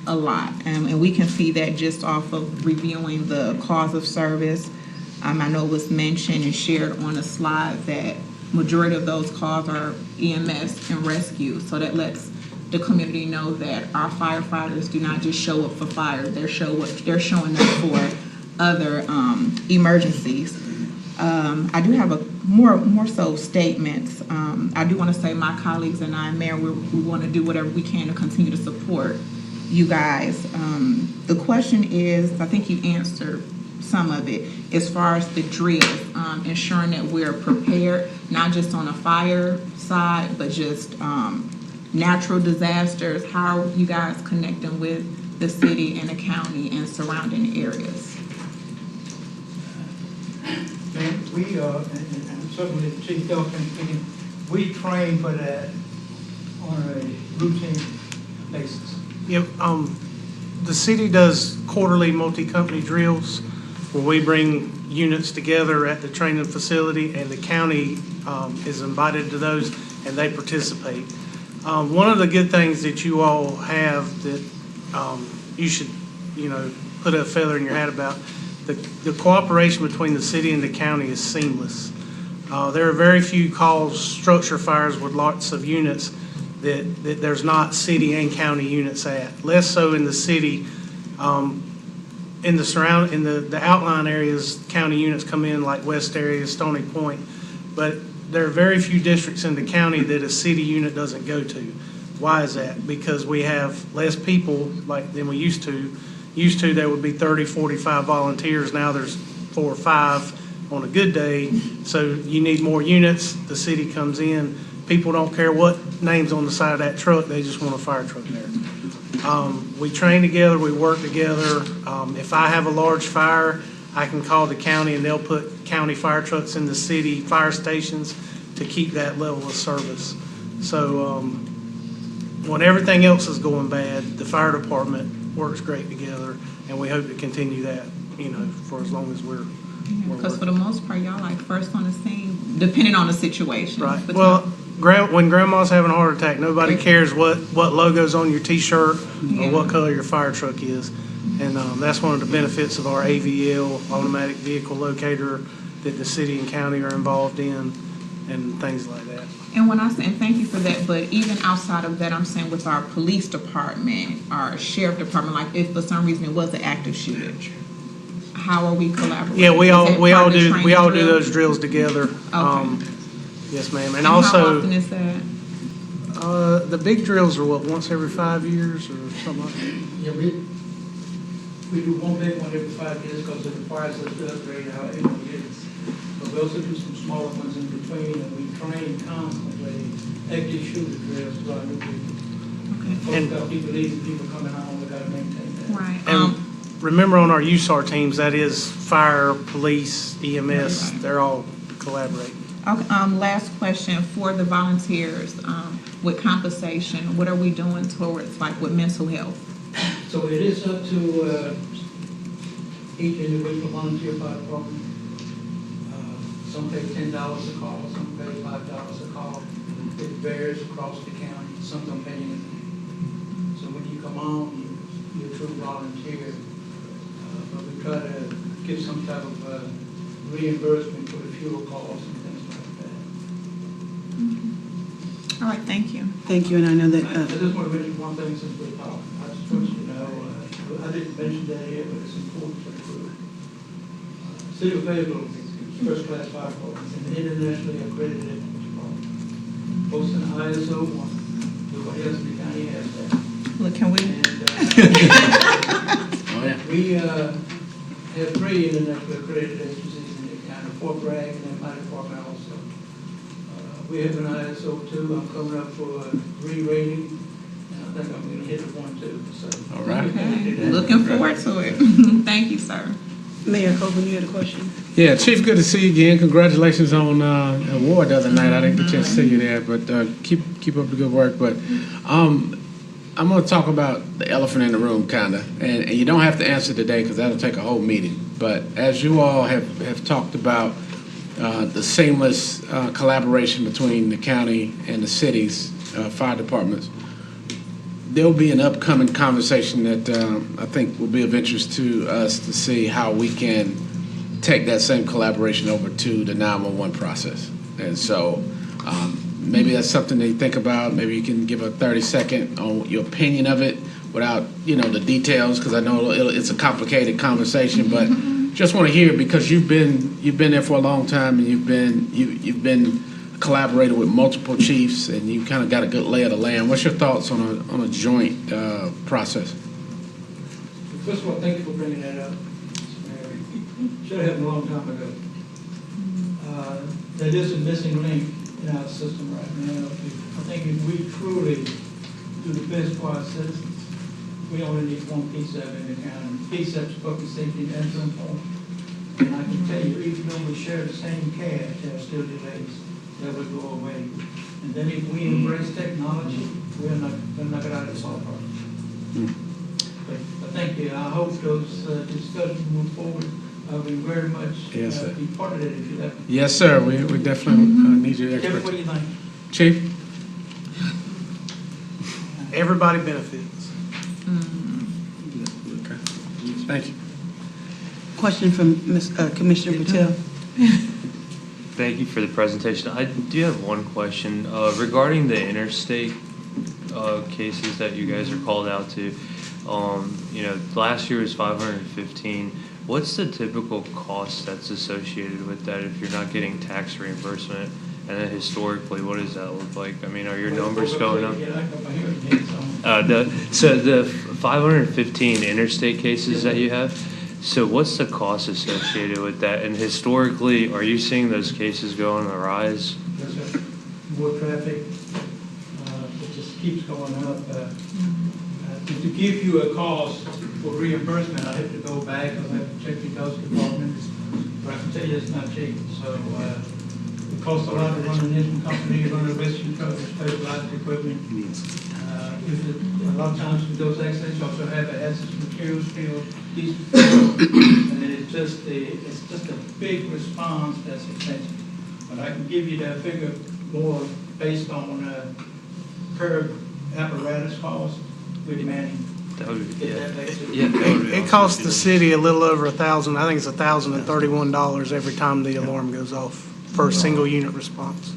a lot. And we can see that just off of reviewing the calls of service. I know it was mentioned and shared on a slide that majority of those calls are EMS and rescue. So that lets the community know that our firefighters do not just show up for fire, they're showing up for other emergencies. I do have more so statements. I do want to say my colleagues and I, Mayor, we want to do whatever we can to continue to support you guys. The question is, I think you answered some of it, as far as the drills, ensuring that we're prepared, not just on a fire side, but just natural disasters. How are you guys connecting with the city and the county and surrounding areas? Man, we and certainly the Chief Delphine speaking, we train for that on a routine basis. Yep, the city does quarterly multi-company drills where we bring units together at the training facility, and the county is invited to those, and they participate. One of the good things that you all have that you should, put a feather in your hat about, the cooperation between the city and the county is seamless. There are very few calls, structure fires with lots of units that there's not city and county units at. Less so in the city. In the outline areas, county units come in like West area, Stony Point, but there are very few districts in the county that a city unit doesn't go to. Why is that? Because we have less people than we used to. Used to, there would be 30, 45 volunteers. Now there's 4 or 5 on a good day. So you need more units. The city comes in. People don't care what name's on the side of that truck. They just want a fire truck there. We train together. We work together. If I have a large fire, I can call the county and they'll put county fire trucks in the city fire stations to keep that level of service. So when everything else is going bad, the fire department works great together, and we hope to continue that, for as long as we're Because for the most part, y'all like first on the scene, depending on the situation. right. But Well, when grandma's having a heart attack, nobody cares what logo's on your T-shirt or what color your fire truck is, and that's one of the benefits of our AVL, automatic vehicle locator, that the city and county are involved in, and things like that. And when I say, and thank you for that, but even outside of that, I'm saying with our police department, our sheriff department, like if for some reason it was an active shooter, how are we collaborating? Yeah, we Is all that we part all of the do training we all do drill? those drills together. Okay. Yes, ma'am. And also, how often is that? the big drills are once every 5 years or something like that. Yeah, we do one big one every 5 years because it requires us to upgrade our units. But we also do some smaller ones in between, and we train constantly active shooter drills for our new people. Okay. And- Because people leaving, people coming home, we gotta maintain that. Right. And remember, on our USAR teams, that is fire, police, EMS. Right. They're all collaborating. Okay, last question for the volunteers, with compensation, what are we doing towards, like, with mental health? So it is up to each individual volunteer fire department. Some pay $10 a call, some pay $5 a call. It varies across the county. Some don't pay anything. So when you come on, you're a true volunteer. But we try to give some type of reimbursement for the fuel costs and things like that. All right, thank you. Thank you, and I know I that, just want to mention one thing since we're talking. I just want you to know, I didn't mention that here, but it's important for the crew. City of Fayetteville is first-class fire department, and internationally accredited department. Both in ISO 1. Nobody else in the county has that. Look, can we? And Oh, yeah. we have 3 internationally accredited agencies in the county, Fort Bragg and then my department also. We have an ISO 2. I'm coming up for a 3 rating, and I think I'm going to hit a 1 too. So All right. Okay, looking forward to it. Thank you, sir. Mayor Copeland, you had a question? Yeah, Chief, good to see you again. Congratulations on award the other night. I didn't get a chance to see you there, but keep up the good work. But I'm going to talk about the elephant in the room, kind of. And you don't have to answer today because that'll take a whole meeting. But as you all have talked about the seamless collaboration between the county and the city's fire departments, there'll be an upcoming conversation that I think will be of interest to us to see how we can take that same collaboration over to the 911 process. And so maybe that's something that you think about. Maybe you can give a 30-second on your opinion of it without, the details, because I know it's a complicated conversation, but Just want to hear, because you've been there for a long time, and you've been collaborating with multiple chiefs, and you kind of got a good lay of the land. What's your thoughts on a joint process? First of all, thank you for bringing that up. Should have happened a long time ago. That is a missing link in our system right now. I think if we truly do the best for our citizens, we only need one PSAP in the county. PSAP is public safety and answering point. And I can tell you, even though we share the same cash, there are still delays that would go away. And then if we embrace technology, we'll knock it out of the ballpark. But thank you. I hope those discussions move forward. I would very much Yes, sir. be part of that if you let me. Yes, sir. We definitely need your Kevin, what do expertise. you think? Chief? Everybody benefits. Okay. Thank you. Question from Commissioner Patel. Thank you for the presentation. I do have one question regarding the interstate cases that you guys are called out to. Last year was 515. What's the typical cost that's associated with that if you're not getting tax reimbursement? And then historically, what does that look like? I mean, are your numbers going up? So the 515 interstate cases that you have, so what's the cost associated with that? And historically, are you seeing those cases go on the rise? There's more traffic, it just keeps going up. To give you a cost for reimbursement, I have to go back, I have to check the those departments, but I can tell you it's not cheap. So it costs a lot to run an engine company, run a rescue truck, specialized equipment. A lot of times with those accidents, you also have a hazardous materials field, and it's just a big response that's expensive. But I can give you that figure more based on per apparatus cost with Manning. That would be, Get that back to you. yeah. That would be It costs the city a little over $1,000. I think it's $1,031 every time the alarm goes off for a single unit response.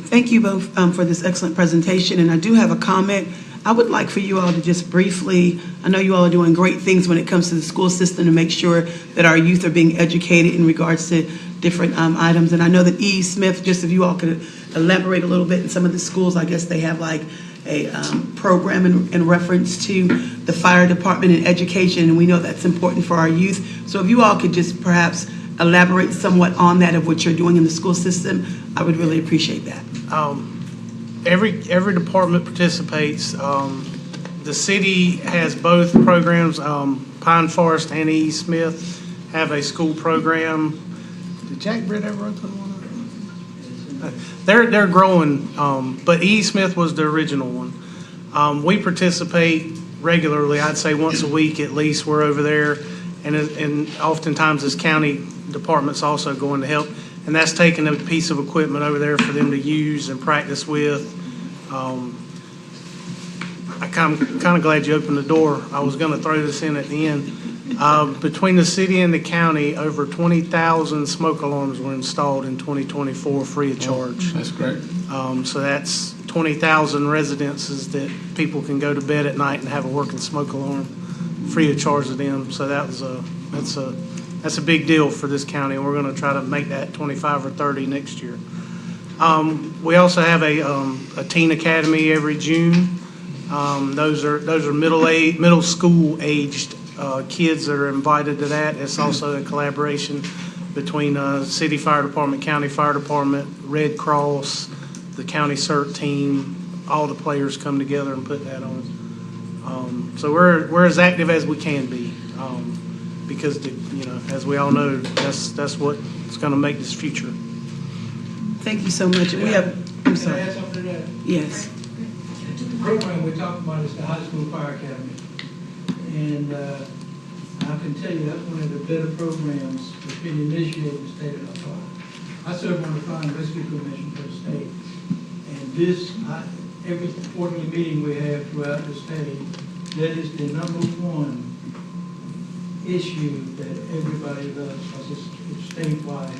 Thank you both for this excellent presentation, and I do have a comment. I would like for you all to just briefly, I know you all are doing great things when it comes to the school system to make sure that our youth are being educated in regards to different items. And I know that E. Smith, just if you all could elaborate a little bit, in some of the schools, I guess they have like a program in reference to the fire department and education, and we know that's important for our youth. So if you all could just perhaps elaborate somewhat on that of what you're doing in the school system, I would really appreciate that. Every department participates. The city has both programs. Pine Forest and E. Smith have a school program. Did Jack Britt ever open one up? They're growing, but E. Smith was the original one. We participate regularly. I'd say once a week at least. We're over there, and oftentimes as county departments also going to help. And that's taking a piece of equipment over there for them to use and practice with. I'm kind of glad you opened the door. I was going to throw this in at the end. Between the city and the county, over 20,000 smoke alarms were installed in 2024 free of charge. That's great. So that's 20,000 residences that people can go to bed at night and have a working smoke alarm free of charge to them. So that's a big deal for this county, and we're going to try to make that 25 or 30 next year. We also have a teen academy every June. Those are middle school aged kids that are invited to that. It's also a collaboration between city fire department, county fire department, Red Cross, the county CERT team. All the players come together and put that on. So we're as active as we can be. Because as we all know, that's what's going to make this future. Thank you so much. And we have, I'm Can I sorry. add something to that? Yes. The program we're talking about is the High School Fire Academy. And I can tell you that's one of the better programs that's been initiated in the state of North Carolina. I serve on the Fire and Rescue Commission for the state. And every quarterly meeting we have throughout the state, that is the number one issue that everybody does, because it's statewide.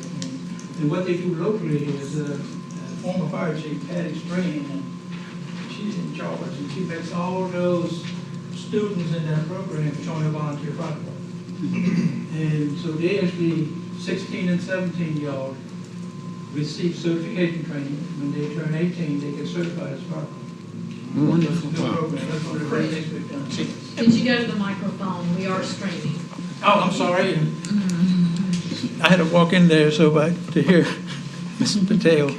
And what they do locally is former fire chief Patty Strain, and she's in charge, and she makes all those students in that program join a volunteer fire department. And so they actually, 16 and 17-year-olds, receive certification training. When they turn 18, they get certified as firemen. Wonderful. That's a good program. That's one of the great things we've done. Could you go to the microphone? We are streaming. Oh, I'm sorry. I had to walk in there to hear Mr. Patel.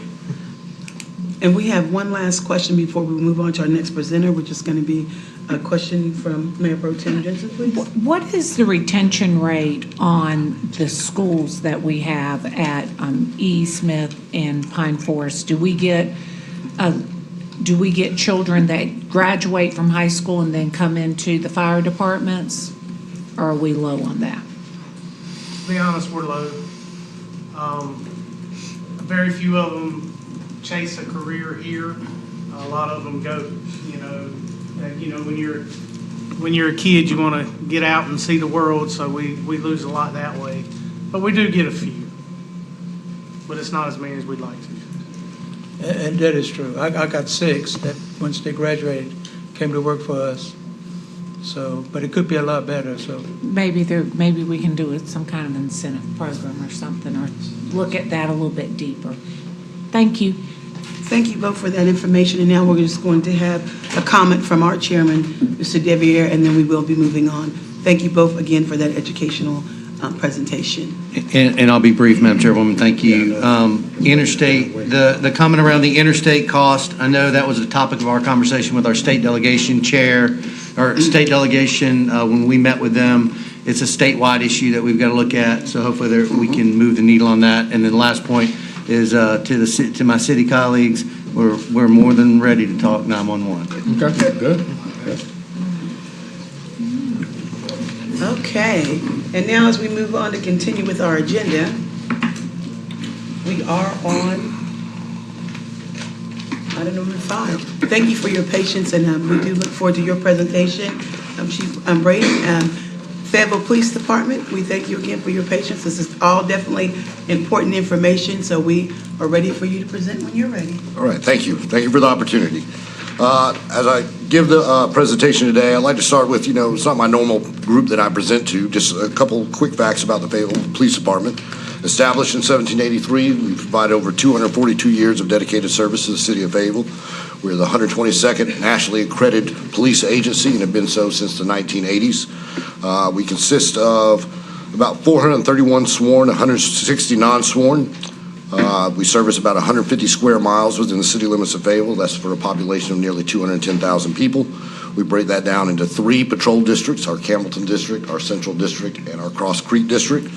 And we have one last question before we move on to our next presenter, which is going to be a question from Mayor Pro Tem Jensen, please. What is the retention rate on the schools that we have at E. Smith and Pine Forest? Do we get children that graduate from high school and then come into the fire departments? Or are we low on that? To be honest, we're low. Very few of them chase a career here. A lot of them go, when you're a kid, you want to get out and see the world, so we lose a lot that way. But we do get a few. But it's not as many as we'd like to. And that is true. I got 6 that once they graduated came to work for us. So, but it could be a lot better. So Maybe we can do it some kind of incentive program or something, or look at that a little bit deeper. Thank you. Thank you both for that information, and now we're just going to have a comment from our chairman, Mr. Deviere, and then we will be moving on. Thank you both again for that educational presentation. And I'll be brief, Madam Chairwoman, thank you. Interstate, the comment around the interstate cost, I know that was a topic of our conversation with our state delegation chair, or state delegation, when we met with them. It's a statewide issue that we've got to look at, so hopefully we can move the needle on that. And then the last point is to my city colleagues, we're more than ready to talk 911. Okay, good. Okay, and now as we move on to continue with our agenda, we are on item number 5. Thank you for your patience, and we do look forward to your presentation. Chief Brady, Fayetteville Police Department, we thank you again for your patience. This is all definitely important information, so we are ready for you to present when you're ready. All right, thank you. Thank you for the opportunity. As I give the presentation today, I'd like to start with, it's not my normal group that I present to, just a couple quick facts about the Fayetteville Police Department. Established in 1783, we provide over 242 years of dedicated service to the city of Fayetteville. We're the 122nd nationally accredited police agency and have been so since the 1980s. We consist of about 431 sworn, 160 non-sworn. We service about 150 square miles within the city limits of Fayetteville. That's for a population of nearly 210,000 people. We break that down into 3 patrol districts, our Campbellton District, our Central District, and our Cross Creek District.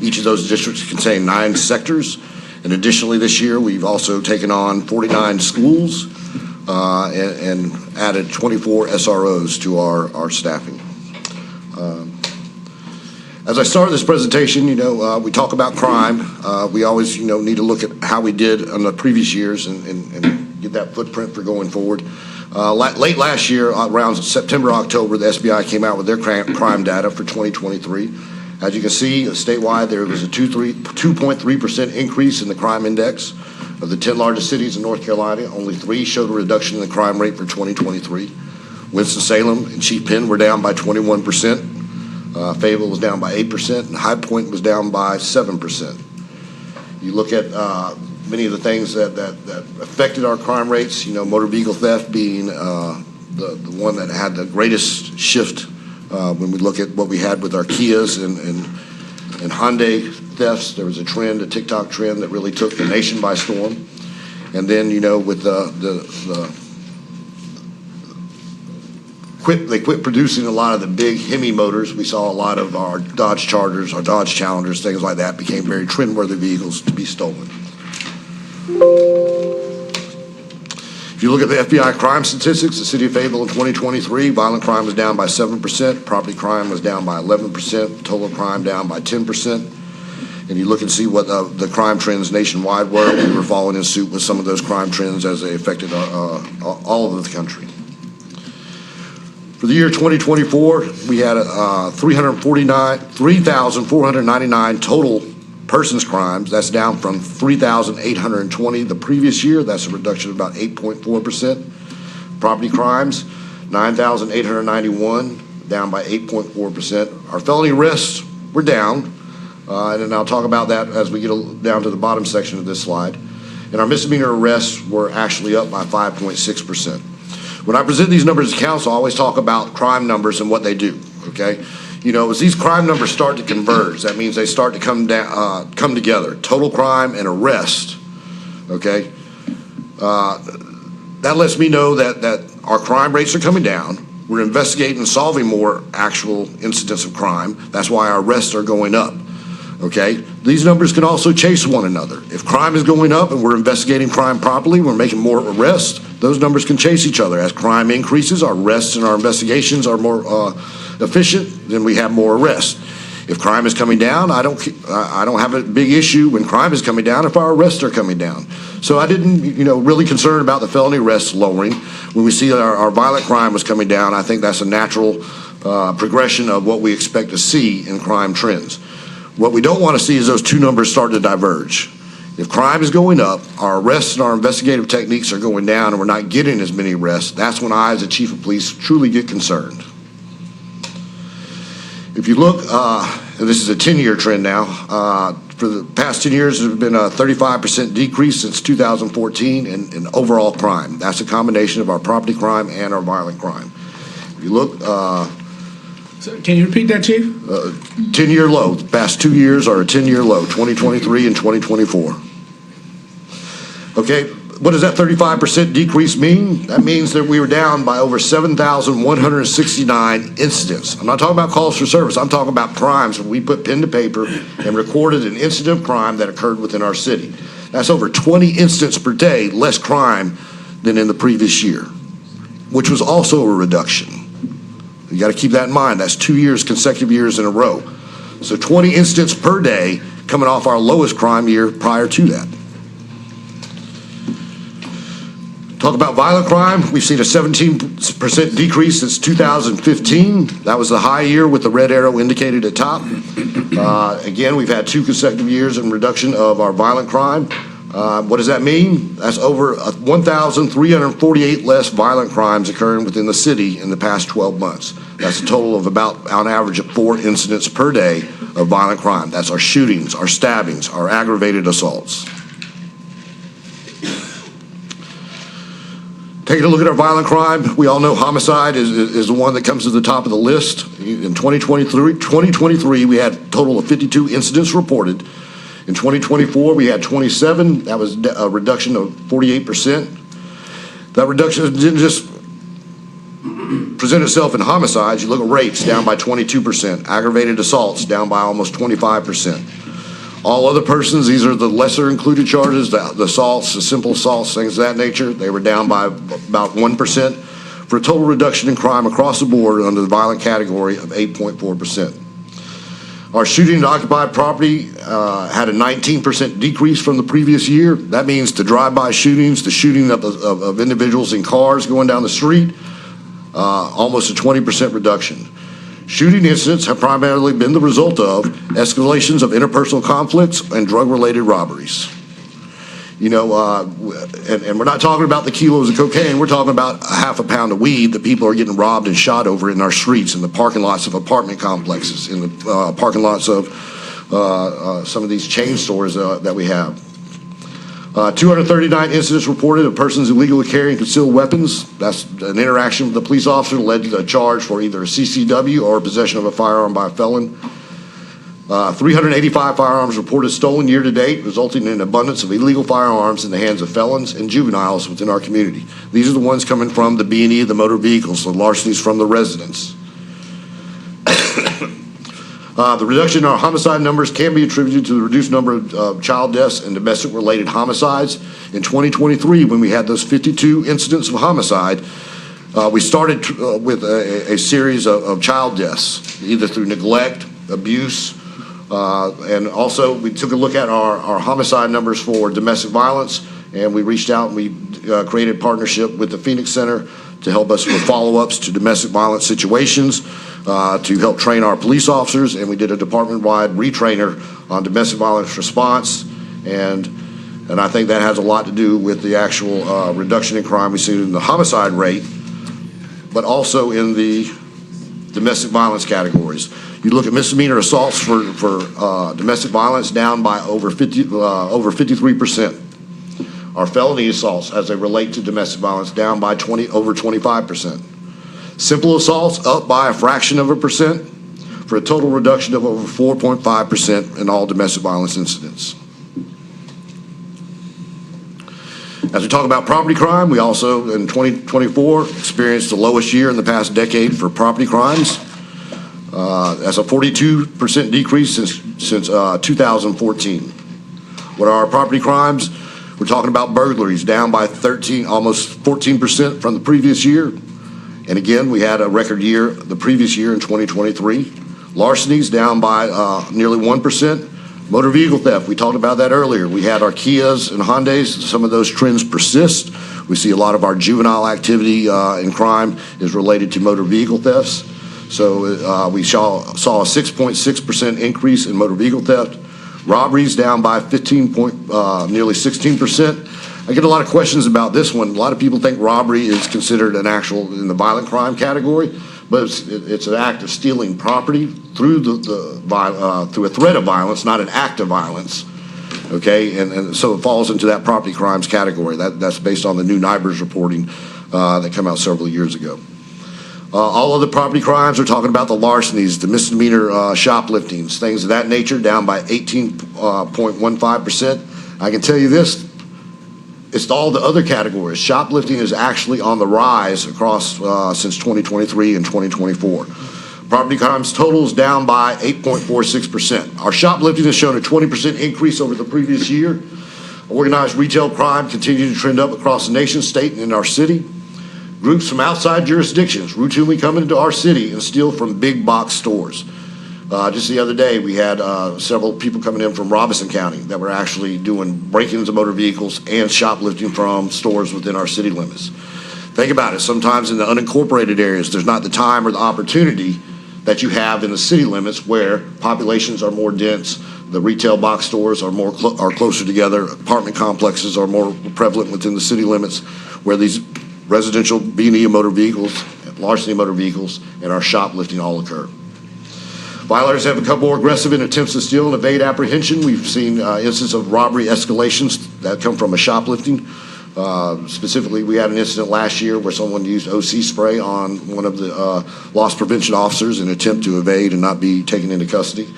Each of those districts contain 9 sectors. And additionally, this year, we've also taken on 49 schools and added 24 SROs to our staffing. As I start this presentation, we talk about crime. We always, need to look at how we did on the previous years and get that footprint for going forward. Late last year, around September, October, the SBI came out with their crime data for 2023. As you can see, statewide, there was a 2.3% increase in the crime index. Of the 10 largest cities in North Carolina, only 3 showed a reduction in the crime rate for 2023. Winston-Salem and Chief Penn were down by 21%. Fayetteville was down by 8%, and High Point was down by 7%. You look at many of the things that affected our crime rates, motor vehicle theft being the one that had the greatest shift when we look at what we had with our Kias and Hyundai thefts. There was a TikTok trend that really took the nation by storm. And then, with they quit producing a lot of the big Hemi motors. We saw a lot of our Dodge Chargers, our Dodge Challengers, things like that became very trend-worthy vehicles to be stolen. If you look at the FBI crime statistics, the city of Fayetteville in 2023, violent crime was down by 7%, property crime was down by 11%, total crime down by 10%. And you look and see what the crime trends nationwide were. We were following in suit with some of those crime trends as they affected all over the country. For the year 2024, we had 3,499 total persons crimes. That's down from 3,820 the previous year. That's a reduction of about 8.4%. Property crimes, 9,891, down by 8.4%. Our felony arrests we're down, and then I'll talk about that as we get down to the bottom section of this slide. And our misdemeanor arrests were actually up by 5.6%. When I present these numbers to council, I always talk about crime numbers and what they do, okay? You know, as these crime numbers start to converge, that means they start to come together, total crime and arrest, okay? That lets me know that our crime rates are coming down. We're investigating and solving more actual incidents of crime. That's why our arrests are going up, okay? These numbers can also chase one another. If crime is going up and we're investigating crime properly, we're making more arrests, those numbers can chase each other. As crime increases, our arrests and our investigations are more efficient, then we have more arrests. If crime is coming down, I don't have a big issue when crime is coming down if our arrests are coming down. So I didn't, really concerned about the felony arrests lowering. When we see that our violent crime was coming down, I think that's a natural progression of what we expect to see in crime trends. What we don't want to see is those two numbers start to diverge. If crime is going up, our arrests and our investigative techniques are going down, and we're not getting as many arrests, that's when I, as a chief of police, truly get concerned. If you look, and this is a 10-year trend now, for the past 10 years, there's been a 35% decrease since 2014 in overall crime. That's a combination of our property crime and our violent crime. If you look, So can you repeat that, Chief? 10-year low. The past 2 years are a 10-year low, 2023 and 2024. Okay, what does that 35% decrease mean? That means that we were down by over 7,169 incidents. I'm not talking about calls for service. I'm talking about crimes where we put pen to paper and recorded an incident of crime that occurred within our city. That's over 20 incidents per day less crime than in the previous year, which was also a reduction. You got to keep that in mind. That's 2 years, consecutive years in a row. So 20 incidents per day coming off our lowest crime year prior to that. Talk about violent crime. We've seen a 17% decrease since 2015. That was the high year with the red arrow indicated at top. Again, we've had 2 consecutive years in reduction of our violent crime. What does that mean? That's over 1,348 less violent crimes occurring within the city in the past 12 months. That's a total of about, on average, of 4 incidents per day of violent crime. That's our shootings, our stabbings, our aggravated assaults. Taking a look at our violent crime, we all know homicide is the one that comes to the top of the list. In 2023, we had a total of 52 incidents reported. In 2024, we had 27. That was a reduction of 48%. That reduction didn't just present itself in homicides. You look at rapes, down by 22%. Aggravated assaults, down by almost 25%. All other persons, these are the lesser included charges, the assaults, the simple assaults, things of that nature. They were down by about 1%, for a total reduction in crime across the board under the violent category of 8.4%. Our shooting and occupied property had a 19% decrease from the previous year. That means the drive-by shootings, the shooting of individuals in cars going down the street, almost a 20% reduction. Shooting incidents have primarily been the result of escalations of interpersonal conflicts and drug-related robberies. And we're not talking about the kilos of cocaine. We're talking about a half a pound of weed that people are getting robbed and shot over in our streets, in the parking lots of apartment complexes, in the parking lots of some of these chain stores that we have. 239 incidents reported of persons illegally carrying concealed weapons. That's an interaction with the police officer that led to a charge for either a CCW or possession of a firearm by a felon. 385 firearms reported stolen year to date, resulting in an abundance of illegal firearms in the hands of felons and juveniles within our community. These are the ones coming from the B&E of the motor vehicles, the larcenies from the residents. The reduction in our homicide numbers can be attributed to the reduced number of child deaths and domestic-related homicides. In 2023, when we had those 52 incidents of homicide, we started with a series of child deaths, either through neglect, abuse, and also we took a look at our homicide numbers for domestic violence, and we reached out and we created a partnership with the Phoenix Center to help us with follow-ups to domestic violence situations, to help train our police officers, and we did a department-wide retrainer on domestic violence response, and I think that has a lot to do with the actual reduction in crime we see in the homicide rate, but also in the domestic violence categories. You look at misdemeanor assaults for domestic violence, down by over 53%. Our felony assaults, as they relate to domestic violence, down by over 25%. Simple assaults up by a fraction of a percent, for a total reduction of over 4.5% in all domestic violence incidents. As we talk about property crime, we also, in 2024, experienced the lowest year in the past decade for property crimes. That's a 42% decrease since 2014. What are our property crimes? We're talking about burglaries, down by almost 14% from the previous year. And again, we had a record year the previous year in 2023. Larcenies down by nearly 1%. Motor vehicle theft, we talked about that earlier. We had our Kias and Hyundais. Some of those trends persist. We see a lot of our juvenile activity in crime is related to motor vehicle thefts. So we saw a 6.6% increase in motor vehicle theft. Robberies down by nearly 16%. I get a lot of questions about this one. A lot of people think robbery is considered in the violent crime category, but it's an act of stealing property through through a threat of violence, not an act of violence. Okay, and so it falls into that property crimes category. That's based on the new NIBRS reporting that came out several years ago. All other property crimes, we're talking about the larcenies, the misdemeanor shopliftings, things of that nature, down by 18.15%. I can tell you this, it's all the other categories. Shoplifting is actually on the rise across since 2023 and 2024. Property crimes totals down by 8.46%. Our shoplifting has shown a 20% increase over the previous year. Organized retail crime continued to trend up across the nation, state, and in our city. Groups from outside jurisdictions routinely come into our city and steal from big box stores. Just the other day, we had several people coming in from Robinson County that were actually doing break-ins of motor vehicles and shoplifting from stores within our city limits. Think about it. Sometimes in the unincorporated areas, there's not the time or the opportunity that you have in the city limits where populations are more dense, the retail box stores are closer together, apartment complexes are more prevalent within the city limits, where these residential B&E motor vehicles, larceny motor vehicles, and our shoplifting all occur. Violators have become more aggressive in attempts to steal and evade apprehension. We've seen instances of robbery escalations that come from a shoplifting. Specifically, we had an incident last year where someone used OC spray on one of the loss prevention officers in an attempt to evade and not be taken into custody.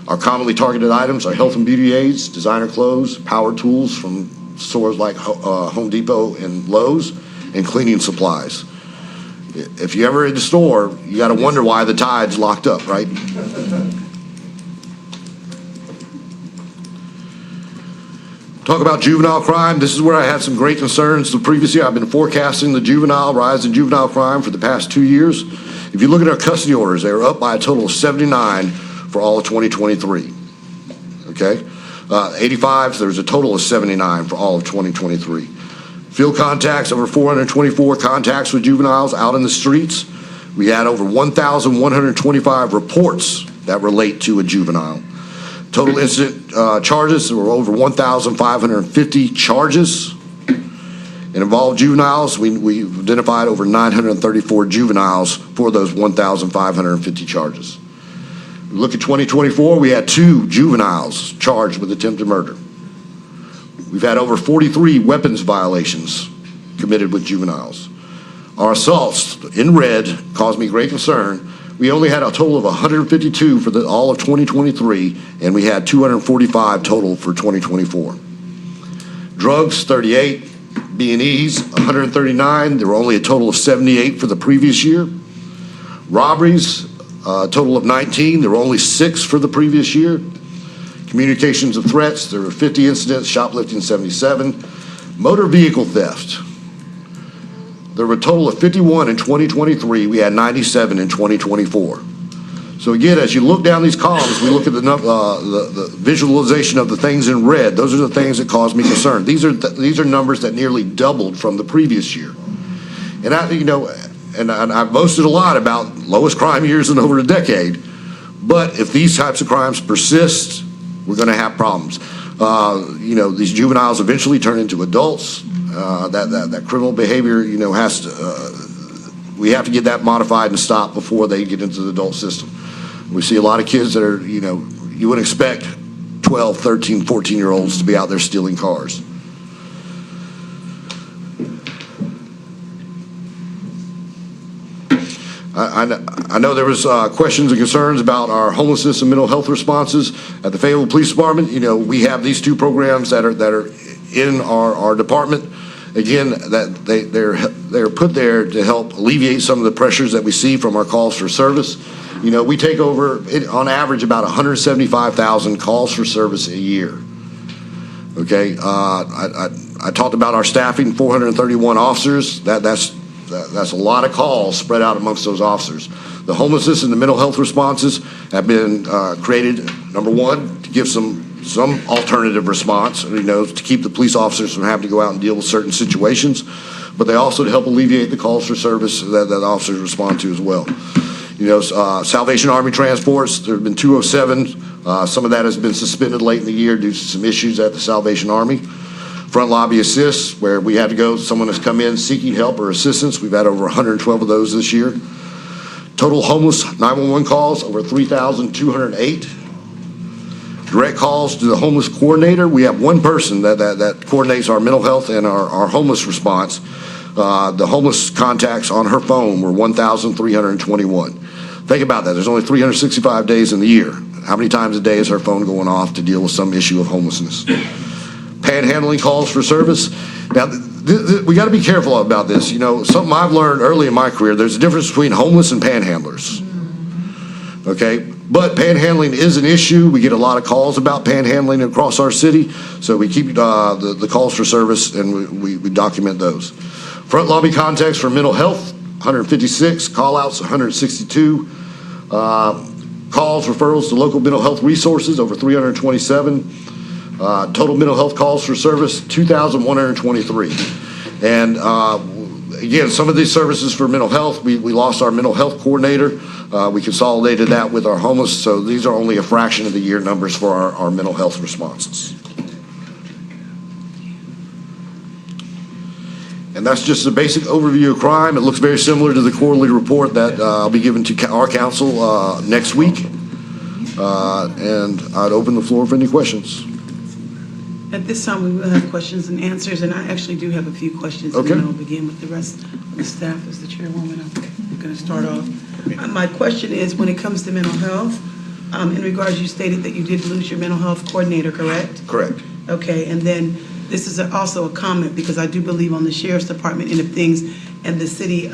Our commonly targeted items are health and beauty aids, designer clothes, power tools from stores like Home Depot and Lowe's, and cleaning supplies. If you ever in the store, you got to wonder why the tide's locked up, right? Talk about juvenile crime. This is where I had some great concerns. The previous year, I've been forecasting the rise in juvenile crime for the past 2 years. If you look at our custody orders, they were up by a total of 79 for all of 2023. Okay? 85, there was a total of 79 for all of 2023. Field contacts, over 424 contacts with juveniles out in the streets. We had over 1,125 reports that relate to a juvenile. Total incident charges, there were over 1,550 charges that involved juveniles. We identified over 934 juveniles for those 1,550 charges. We look at 2024, we had 2 juveniles charged with attempted murder. We've had over 43 weapons violations committed with juveniles. Our assaults in red caused me great concern. We only had a total of 152 for all of 2023, and we had 245 total for 2024. Drugs, 38. B&Es, 139. There were only a total of 78 for the previous year. Robberies, a total of 19. There were only 6 for the previous year. Communications of threats, there were 50 incidents, shoplifting 77. Motor vehicle theft, there were a total of 51 in 2023. We had 97 in 2024. So again, as you look down these columns, we look at the visualization of the things in red. Those are the things that cause me concern. These are numbers that nearly doubled from the previous year. And I've boasted a lot about lowest crime years in over a decade. But if these types of crimes persist, we're going to have problems. These juveniles eventually turn into adults. That criminal behavior, we have to get that modified and stopped before they get into the adult system. We see a lot of kids that are, you wouldn't expect 12, 13, 14-year-olds to be out there stealing cars. I know there was questions and concerns about our homelessness and mental health responses at the Fayetteville Police Department. We have these two programs that are in our department. Again, that they're put there to help alleviate some of the pressures that we see from our calls for service. We take over, on average, about 175,000 calls for service a year. Okay, I talked about our staffing, 431 officers. That's a lot of calls spread out amongst those officers. The homelessness and the mental health responses have been created, number one, to give some alternative response, to keep the police officers from having to go out and deal with certain situations, but they also to help alleviate the calls for service that officers respond to as well. Salvation Army transports, there have been 207. Some of that has been suspended late in the year due to some issues at the Salvation Army. Front lobby assists, where we had to go, someone has come in seeking help or assistance. We've had over 112 of those this year. Total homeless 911 calls, over 3,208. Direct calls to the homeless coordinator. We have one person that coordinates our mental health and our homeless response. The homeless contacts on her phone were 1,321. Think about that. There's only 365 days in the year. How many times a day is her phone going off to deal with some issue of homelessness? Panhandling calls for service. Now, we got to be careful about this. Something I've learned early in my career, there's a difference between homeless and panhandlers. Okay? But panhandling is an issue. We get a lot of calls about panhandling across our city, so we keep the calls for service, and we document those. Front lobby contacts for mental health, 156. Call-outs, 162. Calls, referrals to local mental health resources, over 327. Total mental health calls for service, 2,123. And again, some of these services for mental health, we lost our mental health coordinator. We consolidated that with our homeless, so these are only a fraction of the year numbers for our mental health responses. And that's just a basic overview of crime. It looks very similar to the quarterly report that I'll be giving to our council next week. And I'd open the floor for any questions. At this time, we will have questions and answers, and I actually do have a few questions. Okay. And then I'll begin with the rest of the staff as the chairwoman. I'm going to start off. My question is, when it comes to mental health, in regards, you stated that you did lose your mental health coordinator, correct? Correct. Okay, and then this is also a comment, because I do believe on the sheriff's department end of things and the city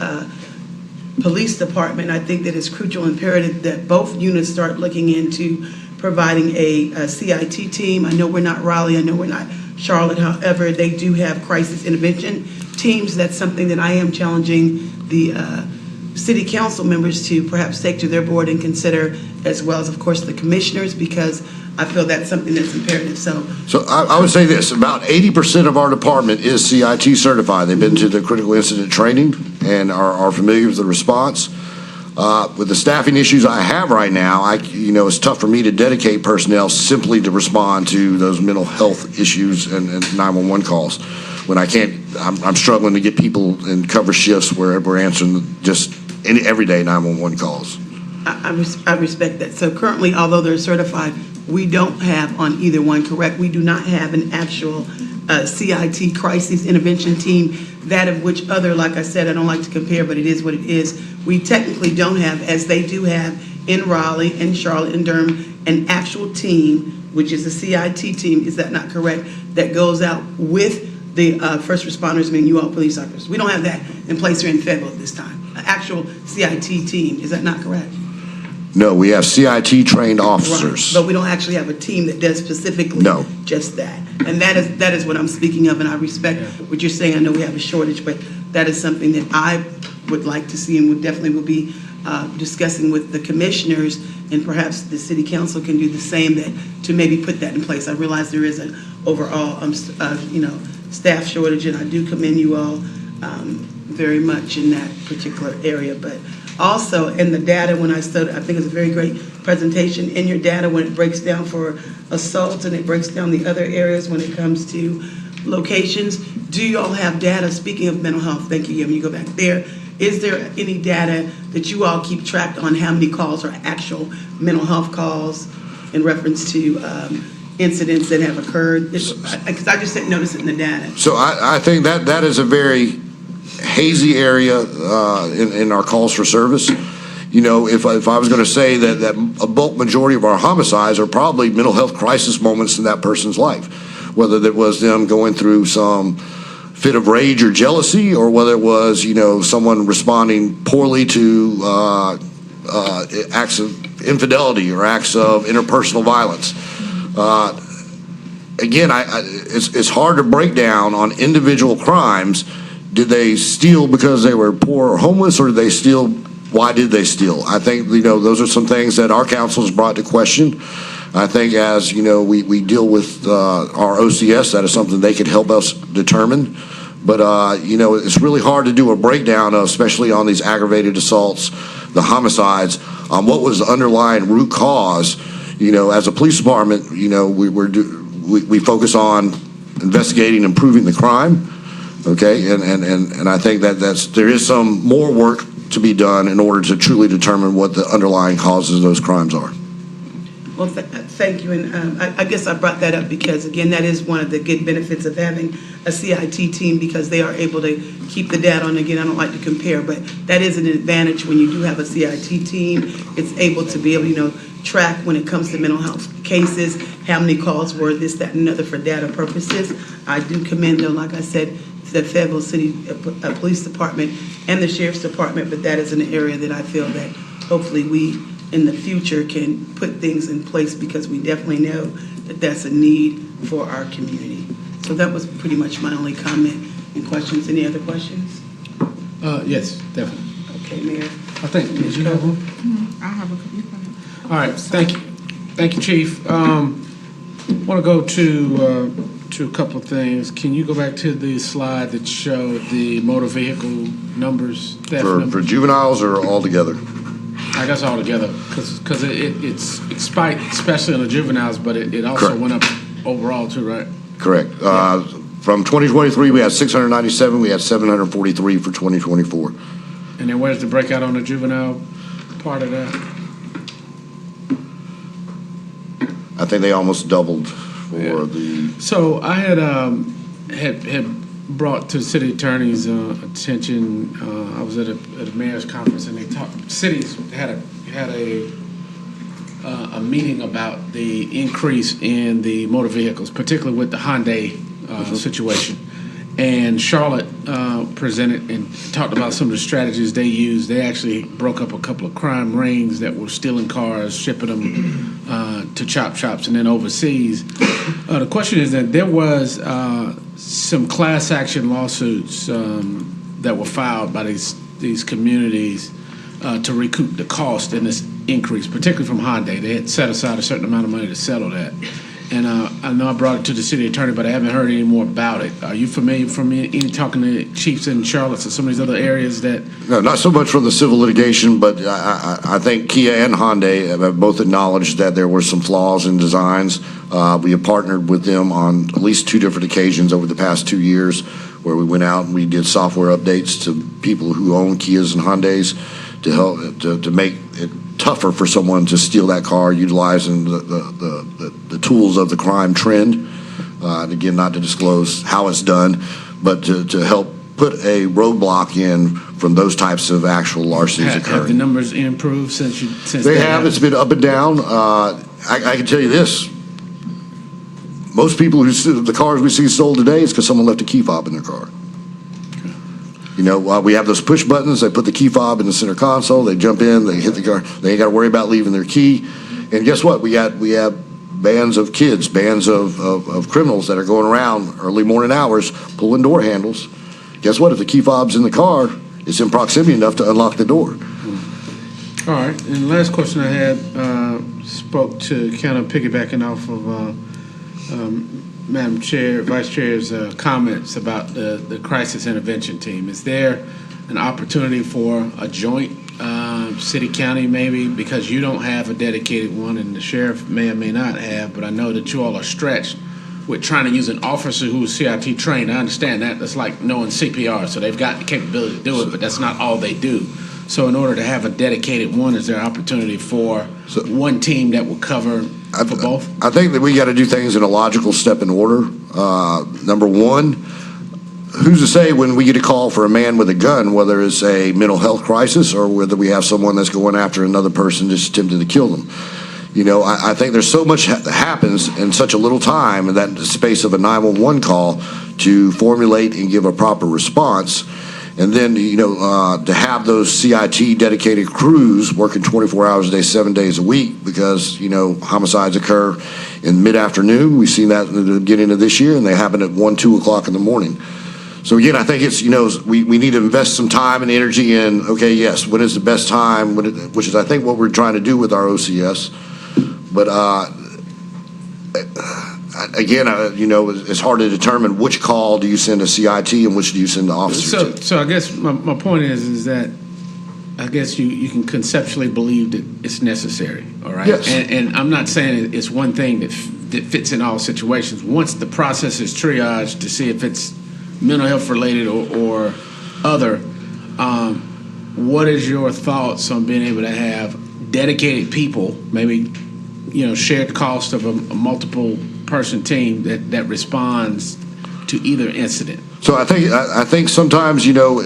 police department, I think that it's crucial imperative that both units start looking into providing a CIT team. I know we're not Raleigh, I know we're not Charlotte, however, they do have crisis intervention teams. That's something that I am challenging the city council members to perhaps take to their board and consider, as well as, of course, the commissioners, because I feel that's something that's imperative. So I would say this, about 80% of our department is CIT certified. They've been to the critical incident training and are familiar with the response. With the staffing issues I have right now, it's tough for me to dedicate personnel simply to respond to those mental health issues and 911 calls. When I can't, I'm struggling to get people in cover shifts where we're answering just everyday 911 calls. I respect that. So currently, although they're certified, we don't have on either one, correct? We do not have an actual CIT crisis intervention team, that of which other, like I said, I don't like to compare, but it is what it is. We technically don't have, as they do have in Raleigh and Charlotte and Durham, an actual team, which is a CIT team, is that not correct, that goes out with the first responders, meaning you all police officers. We don't have that in place here in Fayetteville at this time, an actual CIT team, is that not correct? No, we have CIT trained officers. Right. But we don't actually have a team that does specifically just that. And that is what I'm speaking of, and I respect what you're saying. I know we have a shortage, but that is something that I would like to see and would definitely will be discussing with the commissioners, and perhaps the city council can do the same, that to maybe put that in place. I realize there is an overall staff shortage, and I do commend you all very much in that particular area. But also in the data, when I studied, I think it's a very great presentation in your data when it breaks down for assault and it breaks down the other areas when it comes to locations. Do you all have data, speaking of mental health, thank you, when you go back there, is there any data that you all keep track on how many calls are actual mental health calls in reference to incidents that have occurred? Because I just didn't notice it in the data. So I think that is a very hazy area in our calls for service. You know, if I was going to say that a bulk majority of our homicides are probably mental health crisis moments in that person's life, whether that was them going through some fit of rage or jealousy, or whether it was, you know, someone responding poorly to acts of infidelity or acts of interpersonal violence. Again, it's hard to break down on individual crimes. Did they steal because they were poor or homeless, or did they steal? Why did they steal? I think, you know, those are some things that our council has brought to question. I think as, you know, we deal with our OCS, that is something they could help us determine. But, you know, it's really hard to do a breakdown of, especially on these aggravated assaults, the homicides, on what was the underlying root cause. You know, as a police department, you know, we focus on investigating and proving the crime. Okay, and I think that there is some more work to be done in order to truly determine what the underlying causes of those crimes are. Well, thank you, and I guess I brought that up because, again, that is one of the good benefits of having a CIT team, because they are able to keep the data on. Again, I don't like to compare, but that is an advantage when you do have a CIT team. It's able to be able, you know, track when it comes to mental health cases, how many calls were this, that, and another for data purposes. I do commend, though, like I said, the Fayetteville City Police Department and the Sheriff's Department, but that is an area that I feel that hopefully we in the future can put things in place, because we definitely know that that's a need for our community. So that was pretty much my only comment and questions. Any other questions? Yes, definitely. Okay, Mayor. I think, did you have one? I have a couple. All right, thank you. Thank you, Chief. Want to go to a couple of things. Can you go back to the slide that showed the motor vehicle numbers? For juveniles or all together? I guess all together, because it's spiked, especially on the juveniles, but it also Correct. went up overall too, right? Correct. From 2023, we had 697. We had 743 for 2024. And then where's the breakout on the juvenile part of that? I think they almost doubled for the. So I had brought to the city attorney's attention. I was at a mayor's conference, and they talked. Cities had a meeting about the increase in the motor vehicles, particularly with the Hyundai situation. And Charlotte presented and talked about some of the strategies they used. They actually broke up a couple of crime rings that were stealing cars, shipping them to chop shops and then overseas. The question is that there was some class action lawsuits that were filed by these communities to recoup the cost in this increase, particularly from Hyundai. They had set aside a certain amount of money to settle that. And I know I brought it to the city attorney, but I haven't heard any more about it. Are you familiar from any talking to chiefs in Charlotte or some of these other areas that? No, not so much from the civil litigation, but I think Kia and Hyundai have both acknowledged that there were some flaws in designs. We have partnered with them on at least 2 different occasions over the past 2 years, where we went out and we did software updates to people who own Kias and Hyundais to help to make it tougher for someone to steal that car, utilizing the tools of the crime trend. And again, not to disclose how it's done, but to help put a roadblock in from those types of actual larcenies occurring. Have the numbers improved since They have. It's been up and down. I can tell you this. Most people who see the cars we see sold today is because someone left a key fob in their car. You know, we have those push buttons. They put the key fob in the center console. They jump in. They hit the car. They ain't got to worry about leaving their key. And guess what? We have bands of kids, bands of criminals that are going around early morning hours pulling door handles. Guess what? If the key fob's in the car, it's in proximity enough to unlock the door. All right. And the last question I had spoke to kind of piggybacking off of Madam Chair, Vice Chair's comments about the crisis intervention team. Is there an opportunity for a joint city-county maybe, because you don't have a dedicated one and the sheriff may or may not have, but I know that you all are stretched with trying to use an officer who's CIT trained. I understand that. That's like knowing CPR. So they've got the capability to do it, but that's not all they do. So in order to have a dedicated one, is there opportunity for one team that will cover for both? I think that we got to do things in a logical step in order. Number one, who's to say when we get a call for a man with a gun, whether it's a mental health crisis or whether we have someone that's going after another person just attempting to kill them? You know, I think there's so much that happens in such a little time in that space of a 911 call to formulate and give a proper response. And then, you know, to have those CIT dedicated crews working 24 hours a day, 7 days a week, because, you know, homicides occur in mid-afternoon. We've seen that in the beginning of this year, and they happen at 1, 2 o'clock in the morning. So again, I think it's, you know, we need to invest some time and energy in, okay, yes, when is the best time, which is I think what we're trying to do with our OCS. But again, you know, it's hard to determine which call do you send a CIT and which do you send the officer to. So I guess my point is that I guess you can conceptually believe that it's necessary, all right? Yes. And I'm not saying it's one thing that fits in all situations. Once the process is triaged to see if it's mental health related or other, what is your thoughts on being able to have dedicated people, maybe, you know, share the cost of a multiple person team that responds to either incident? So I think sometimes, you know,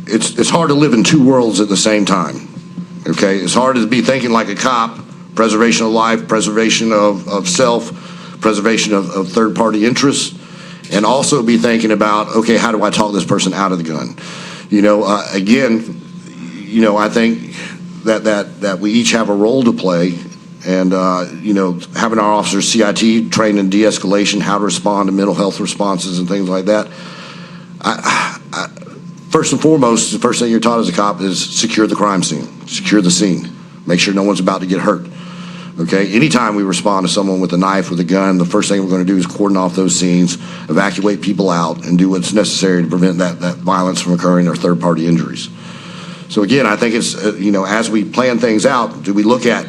it's hard to live in two worlds at the same time. Okay, it's hard to be thinking like a cop, preservation of life, preservation of self, preservation of third party interests, and also be thinking about, okay, how do I talk this person out of the gun? You know, again, you know, I think that we each have a role to play. And, you know, having our officers CIT trained in de-escalation, how to respond to mental health responses and things like that. First and foremost, the first thing you're taught as a cop is secure the crime scene, secure the scene, make sure no one's about to get hurt. Okay, anytime we respond to someone with a knife, with a gun, the first thing we're going to do is cordon off those scenes, evacuate people out, and do what's necessary to prevent that violence from occurring or third-party injuries. So again, I think it's, you know, as we plan things out, do we look at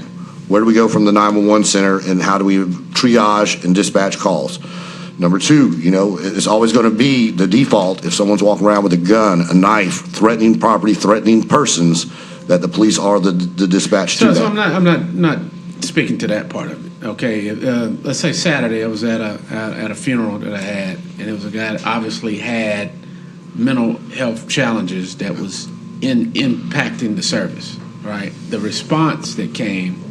where do we go from the 911 center and how do we triage and dispatch calls? Number two, you know, it's always going to be the default if someone's walking around with a gun, a knife, threatening property, threatening persons, that the police are the dispatch to that. So I'm not speaking to that part of it. Okay, let's say Saturday I was at a funeral that I had, and it was a guy that obviously had mental health challenges that was impacting the service. Right, the response that came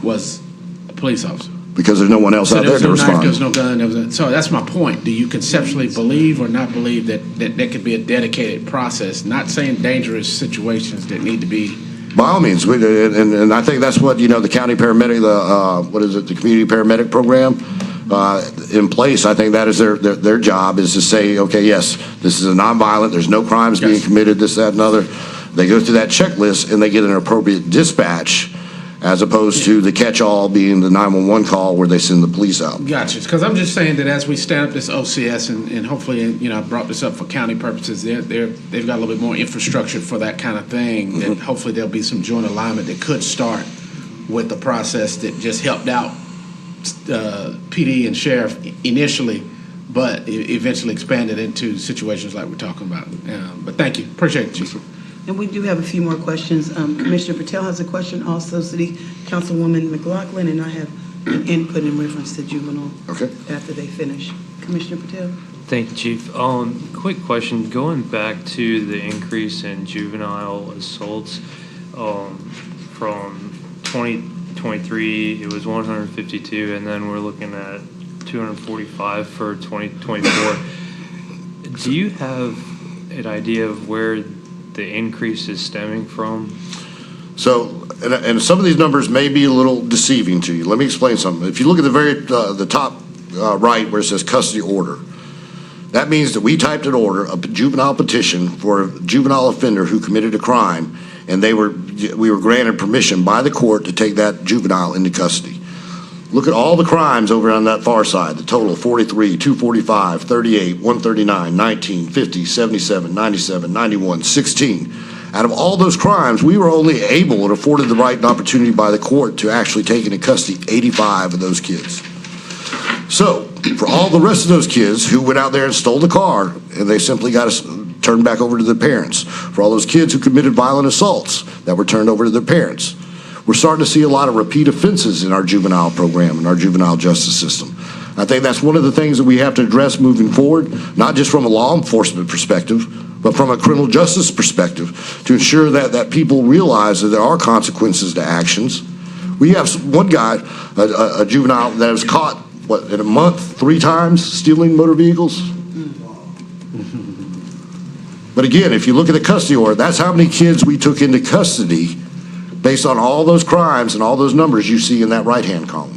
was a police officer. Because there's no one else out there to respond. There's no gun. So that's my point. Do you conceptually believe or not believe that there could be a dedicated process? Not saying dangerous situations that need to be. By all means, and I think that's what, you know, the county paramedic, the community paramedic program in place. I think that is their job, is to say, okay, yes, this is a nonviolent. There's no crimes being committed. This, that, and other. They go through that checklist and they get an appropriate dispatch, as opposed to the catch-all being the 911 call where they send the police out. Gotcha. Because I'm just saying that as we stand up this OCS, and hopefully, you know, I brought this up for county purposes, they've got a little bit more infrastructure for that kind of thing, that hopefully there'll be some joint alignment that could start with the process that just helped out PD and sheriff initially, but eventually expanded into situations like we're talking about. But thank you. Appreciate it, Chief. And we do have a few more questions. Commissioner Patel has a question, also City Councilwoman McLaughlin, and I have an input in reference to juvenile after they finish. Commissioner Patel? Thank you, Chief. Quick question. Going back to the increase in juvenile assaults, from 2023, it was 152, and then we're looking at 245 for 2024. Do you have an idea of where the increase is stemming from? So, and some of these numbers may be a little deceiving to you. Let me explain something. If you look at the top right where it says custody order, that means that we typed an order, a juvenile petition for a juvenile offender who committed a crime, and we were granted permission by the court to take that juvenile into custody. Look at all the crimes over on that far side, the total: 43, 245, 38, 139, 19, 50, 77, 97, 91, 16. Out of all those crimes, we were only able and afforded the right and opportunity by the court to actually take into custody 85 of those kids. So for all the rest of those kids who went out there and stole the car, and they simply got turned back over to their parents. For all those kids who committed violent assaults that were turned over to their parents. We're starting to see a lot of repeat offenses in our juvenile program, in our juvenile justice system. I think that's one of the things that we have to address moving forward, not just from a law enforcement perspective, but from a criminal justice perspective, to ensure that people realize that there are consequences to actions. We have one guy, a juvenile, that was caught, in a month, 3 times stealing motor vehicles? But again, if you look at the custody order, that's how many kids we took into custody based on all those crimes and all those numbers you see in that right-hand column.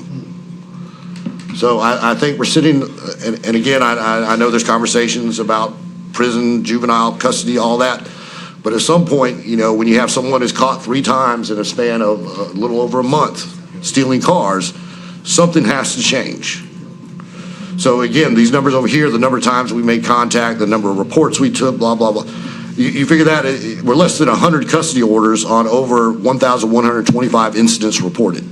So I think we're sitting, and again, I know there's conversations about prison, juvenile custody, all that. But at some point, when you have someone who's caught 3 times in a span of a little over a month stealing cars, something has to change. So again, these numbers over here, the number of times we made contact, the number of reports we took, blah, blah, blah. You figure that we're less than 100 custody orders on over 1,125 incidents reported.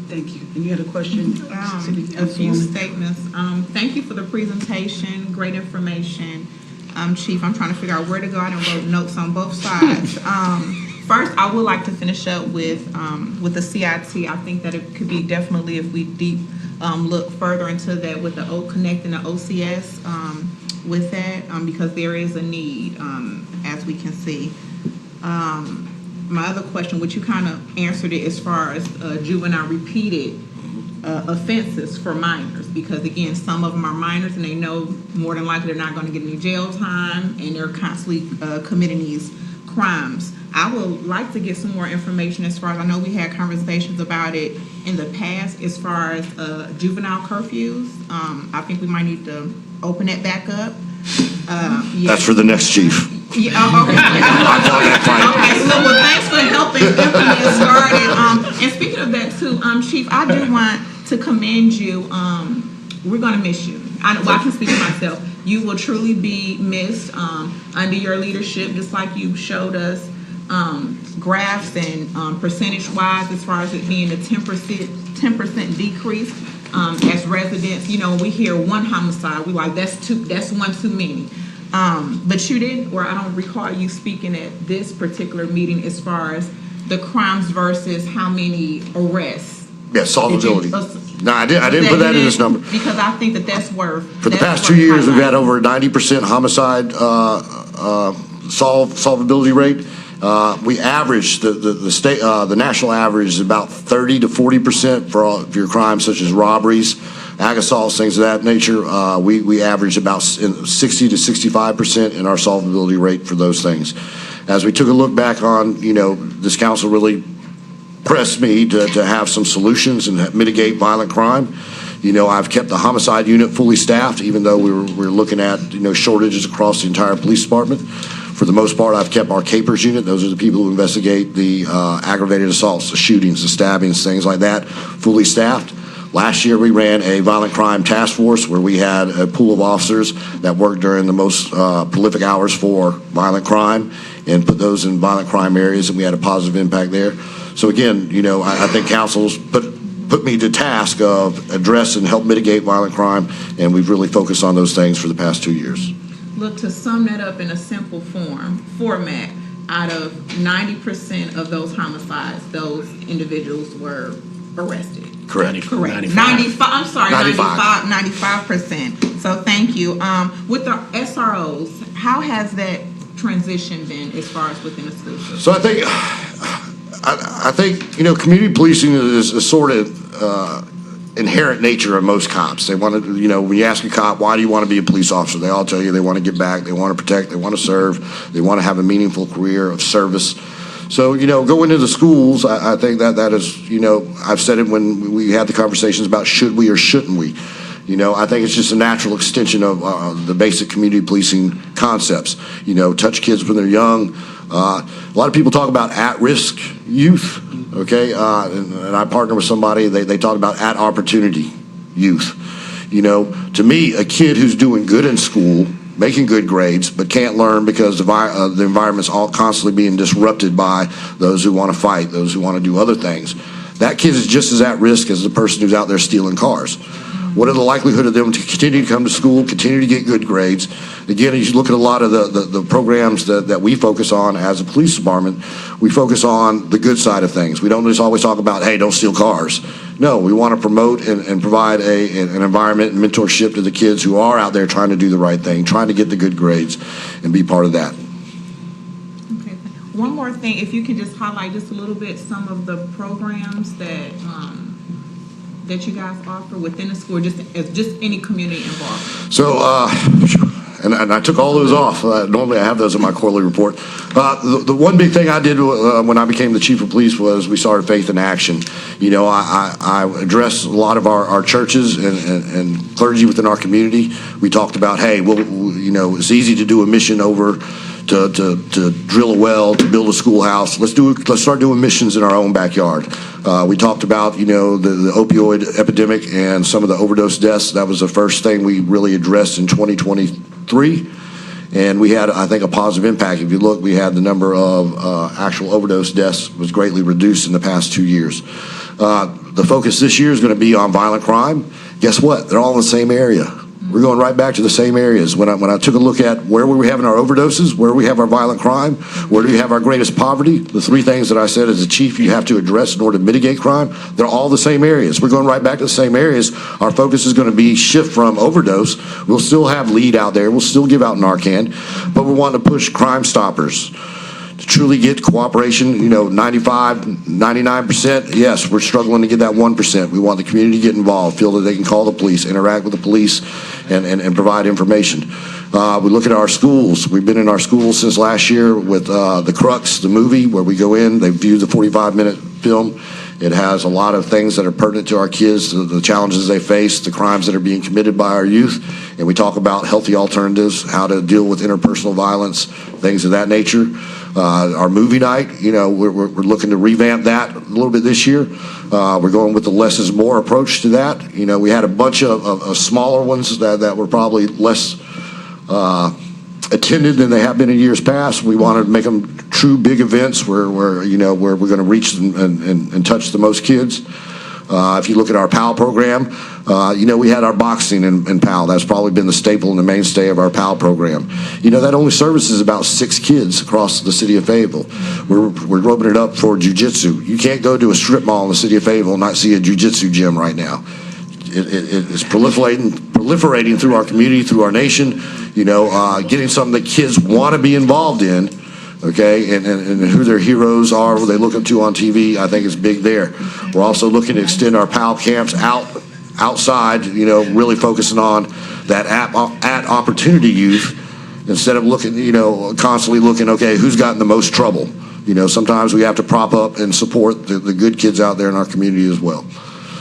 Thank you. And you had a question? A few statements. Thank you for the presentation, great information. Chief, I'm trying to figure out where to go. I done wrote notes on both sides. First, I would like to finish up with the CIT. I think that it could be definitely, if we look further into that with the Connect and the OCS with that, because there is a need, as we can see. My other question, which you kind of answered it as far as juvenile repeated offenses for minors, because again, some of them are minors and they know more than likely they're not going to get any jail time, and they're constantly committing these crimes. I would like to get some more information as far as, I know we had conversations about it in the past as far as juvenile curfews. I think we might need to open that back up. That's for the next chief. Yeah, okay. Okay, so well, thanks for helping me get started. And speaking of that too, Chief, I do want to commend you. We're gonna miss you. I can speak for myself. You will truly be missed under your leadership, just like you showed us graphs and percentage-wise as far as it being a 10% decrease as residents. We hear one homicide, we like, that's one too many. But you didn't, or I don't recall you speaking at this particular meeting as far as the crimes versus how many arrests. Yeah, solvability. No, I didn't put that in this number. Because I think that's worth. For the past 2 years, we've had over a 90% homicide solvability rate. We average the national average is about 30 to 40% for all of your crimes such as robberies, ag assaults, things of that nature. We average about 60 to 65% in our solvability rate for those things. As we took a look back on, this council really pressed me to have some solutions and mitigate violent crime. I've kept the homicide unit fully staffed, even though we're looking at shortages across the entire police department. For the most part, I've kept our capers unit. Those are the people who investigate the aggravated assaults, the shootings, the stabbings, things like that, fully staffed. Last year, we ran a violent crime task force where we had a pool of officers that worked during the most prolific hours for violent crime and put those in violent crime areas, and we had a positive impact there. So again, I think council's put me to task of address and help mitigate violent crime, and we've really focused on those things for the past 2 years. Look, to sum that up in a simple format, out of 90% of those homicides, those individuals were arrested. Correct. Correct. 95%. So thank you. With the SROs, how has that transition been as far as within the school system? So I think community policing is a sort of inherent nature of most cops. They want to, when you ask a cop, why do you want to be a police officer? They all tell you they want to get back, they want to protect, they want to serve, they want to have a meaningful career of service. So, going into the schools, I think that is, I've said it when we had the conversations about should we or shouldn't we. I think it's just a natural extension of the basic community policing concepts. Touch kids when they're young. A lot of people talk about at-risk youth, okay? And I partner with somebody, they talk about at-opportunity youth. To me, a kid who's doing good in school, making good grades, but can't learn because the environment's all constantly being disrupted by those who want to fight, those who want to do other things. that kid is just as at risk as the person who's out there stealing cars. What are the likelihood of them to continue to come to school, continue to get good grades? Again, as you look at a lot of the programs that we focus on as a police department, we focus on the good side of things. We don't just always talk about, hey, don't steal cars. No, we want to promote and provide an environment and mentorship to the kids who are out there trying to do the right thing, trying to get the good grades and be part of that. Okay. One more thing, if you can just highlight just a little bit some of the programs that you guys offer within the school, just any community involvement. So, and I took all those off. Normally I have those in my quarterly report. The one big thing I did when I became the chief of police was we started Faith in Action. You know, I addressed a lot of our churches and clergy within our community. We talked about, hey, you know, it's easy to do a mission over to drill a well, to build a schoolhouse. Let's start doing missions in our own backyard. We talked about, you know, the opioid epidemic and some of the overdose deaths. That was the first thing we really addressed in 2023. And we had, I think, a positive impact. If you look, we had the number of actual overdose deaths was greatly reduced in the past 2 years. The focus this year is going to be on violent crime. Guess what? They're all in the same area. We're going right back to the same areas. When I took a look at where were we having our overdoses, where we have our violent crime, where do we have our greatest poverty, the three things that I said as a chief you have to address in order to mitigate crime, they're all the same areas. We're going right back to the same areas. Our focus is going to be shift from overdose. We'll still have lead out there. We'll still give out Narcan, but we want to push Crime Stoppers to truly get cooperation, you know, 95, 99%, yes, we're struggling to get that 1%. We want the community to get involved, feel that they can call the police, interact with the police, and provide information. We look at our schools. We've been in our schools since last year with The Crux, the movie, where we go in, they view the 45-minute film. It has a lot of things that are pertinent to our kids, the challenges they face, the crimes that are being committed by our youth. And we talk about healthy alternatives, how to deal with interpersonal violence, things of that nature. Our movie night, you know, we're looking to revamp that a little bit this year. We're going with the less is more approach to that. You know, we had a bunch of smaller ones that were probably less attended than they have been in years past. We wanted to make them true big events where you know, where we're going to reach and touch the most kids. If you look at our PAL program, you know, we had our boxing in PAL. That's probably been the staple and the mainstay of our PAL program. You know, that only services about 6 kids across the city of Fayetteville. We're opening it up for jiu-jitsu. You can't go to a strip mall in the city of Fayetteville and not see a jiu-jitsu gym right now. It's proliferating through our community, through our nation, you know, getting something that kids want to be involved in, okay, and who their heroes are, who they look up to on TV, I think is big there. We're also looking to extend our PAL camps outside, you know, really focusing on that at opportunity youth instead of looking, you know, constantly looking, okay, who's gotten the most trouble? You know, sometimes we have to prop up and support the good kids out there in our community as well.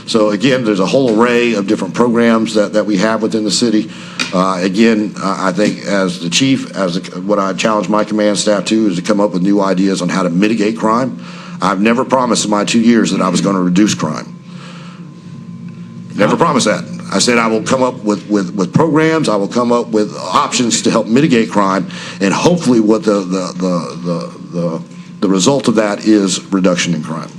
So again, there's a whole array of different programs that we have within the city. Again, I think as the chief, what I challenge my command staff to is to come up with new ideas on how to mitigate crime. I've never promised in my 2 years that I was going to reduce crime. Never promised that. I said I will come up with programs. I will come up with options to help mitigate crime, and hopefully, what the result of that is reduction in crime.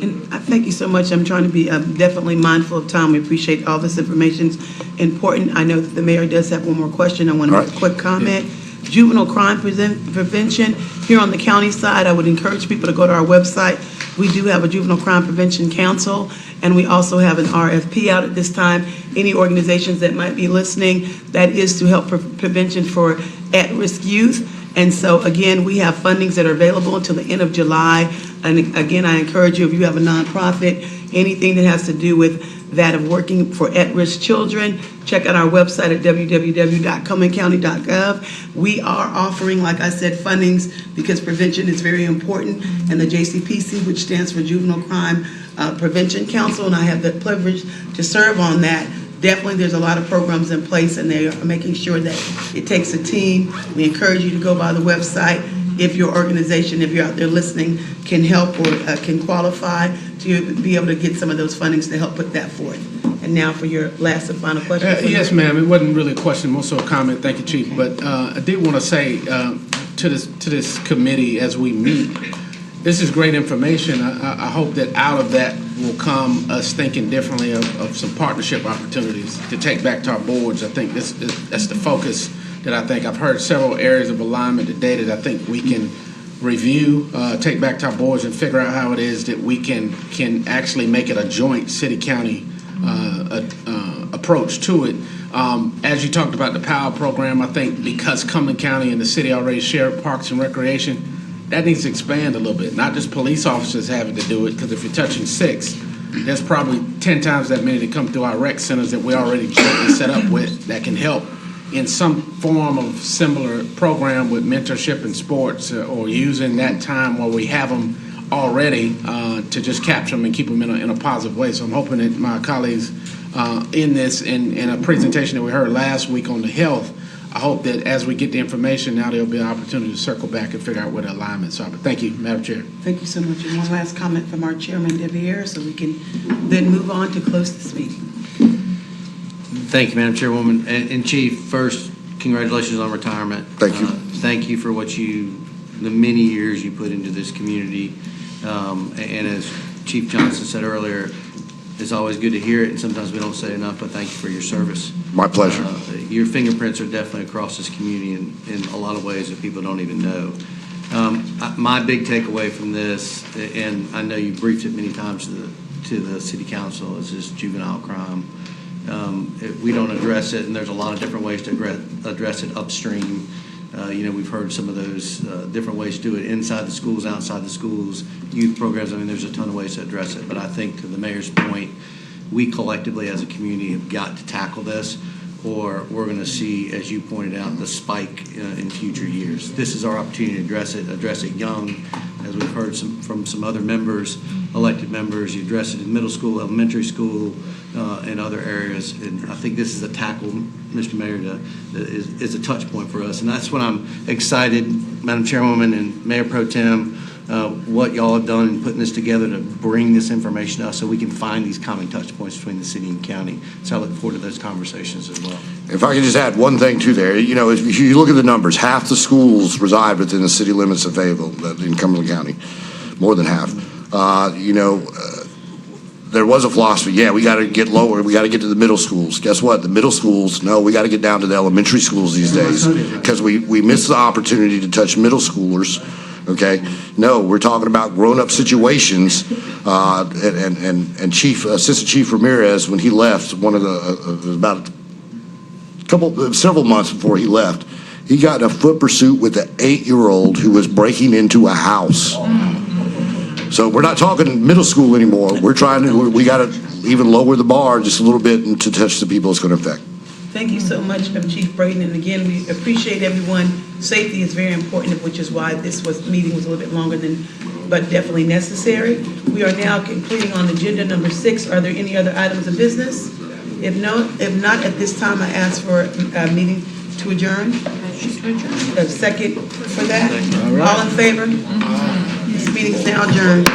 And I thank you so much. I'm trying to be definitely mindful of time. We appreciate all this information. It's important. I know that the mayor does have one more question. I want to make a quick comment. Juvenile crime prevention. Here on the county side, I would encourage people to go to our website. We do have a Juvenile Crime Prevention Council, and we also have an RFP out at this time. Any organizations that might be listening, that is to help prevention for at-risk youth. And so, again, we have fundings that are available until the end of July. And again, I encourage you, if you have a nonprofit, anything that has to do with that of working for at-risk children, check out our website at www.cumberlandcounty.gov. We are offering, like I said, fundings because prevention is very important. And the JCPC, which stands for Juvenile Crime Prevention Council, and I have the privilege to serve on that. Definitely, there's a lot of programs in place, and they are making sure that it takes a team. We encourage you to go by the website. If your organization, if you're out there listening, can help or can qualify to be able to get some of those fundings to help put that forth. And now for your last and final question. Yes, ma'am. It wasn't really a question, more so a comment. Thank you, Chief. But I did want to say to this committee as we meet, this is great information. I hope that out of that will come us thinking differently of some partnership opportunities to take back to our boards. I think that's the focus that I think I've heard several areas of alignment today that I think we can review, take back to our boards and figure out how it is that we can actually make it a joint city-county approach to it. As you talked about the POW program, I think because Cumberland County and the city already share parks and recreation, that needs to expand a little bit. Not just police officers having to do it, because if you're touching 6, there's probably 10 times that many that come through our rec centers that we're already jointly set up with that can help in some form of similar program with mentorship in sports, or using that time where we have them already to just capture them and keep them in a positive way. So I'm hoping that my colleagues in this, in a presentation that we heard last week on the health, I hope that as we get the information now, there'll be an opportunity to circle back and figure out where the alignments are. But thank you, Madam Chair. Thank you so much. And one last comment from our chairman, Devier, so we can then move on to close this meeting. Thank you, Madam Chairwoman. And Chief, first, congratulations on retirement. Thank you. Thank you for the many years you put into this community. And as Chief Johnson said earlier, it's always good to hear it, and sometimes we don't say enough, but thank you for your service. My pleasure. Your fingerprints are definitely across this community in a lot of ways that people don't even know. My big takeaway from this, and I know you briefed it many times to the city council, is this juvenile crime. If we don't address it, and there's a lot of different ways to address it upstream. We've heard some of those different ways to do it inside the schools, outside the schools, youth programs. I mean, there's a ton of ways to address it. But I think to the mayor's point, we collectively as a community have got to tackle this, or we're going to see, as you pointed out, the spike in future years. This is our opportunity to address it young, as we've heard from some other members, elected members. You address it in middle school, elementary school, and other areas. And I think this is a tackle, Mr. Mayor, is a touch point for us. And that's when I'm excited, Madam Chairwoman and Mayor Pro Tem, what y'all have done in putting this together to bring this information to us so we can find these common touch points between the city and county. So I look forward to those conversations as well. If I could just add one thing to there, if you look at the numbers, half the schools reside within the city limits of Fayetteville in Cumberland County, more than half. There was a philosophy, we got to get lower, we got to get to the middle schools. Guess what? The middle schools, no, we got to get down to the elementary schools these days, because we miss the opportunity to touch middle schoolers. Okay, no, we're talking about grown-up situations, and Assistant Chief Ramirez, when he left, several months before he left, he got in a foot pursuit with an 8-year-old who was breaking into a house. So we're not talking middle school anymore. We got to even lower the bar just a little bit to touch the people it's going to affect. Thank you so much, Chief Braden. And again, we appreciate everyone. Safety is very important, which is why this meeting was a little bit longer but definitely necessary. We are now completing on agenda number 6. Are there any other items of business? If not, at this time, I ask for a meeting to adjourn. A second for that. All in favor? This meeting is now adjourned.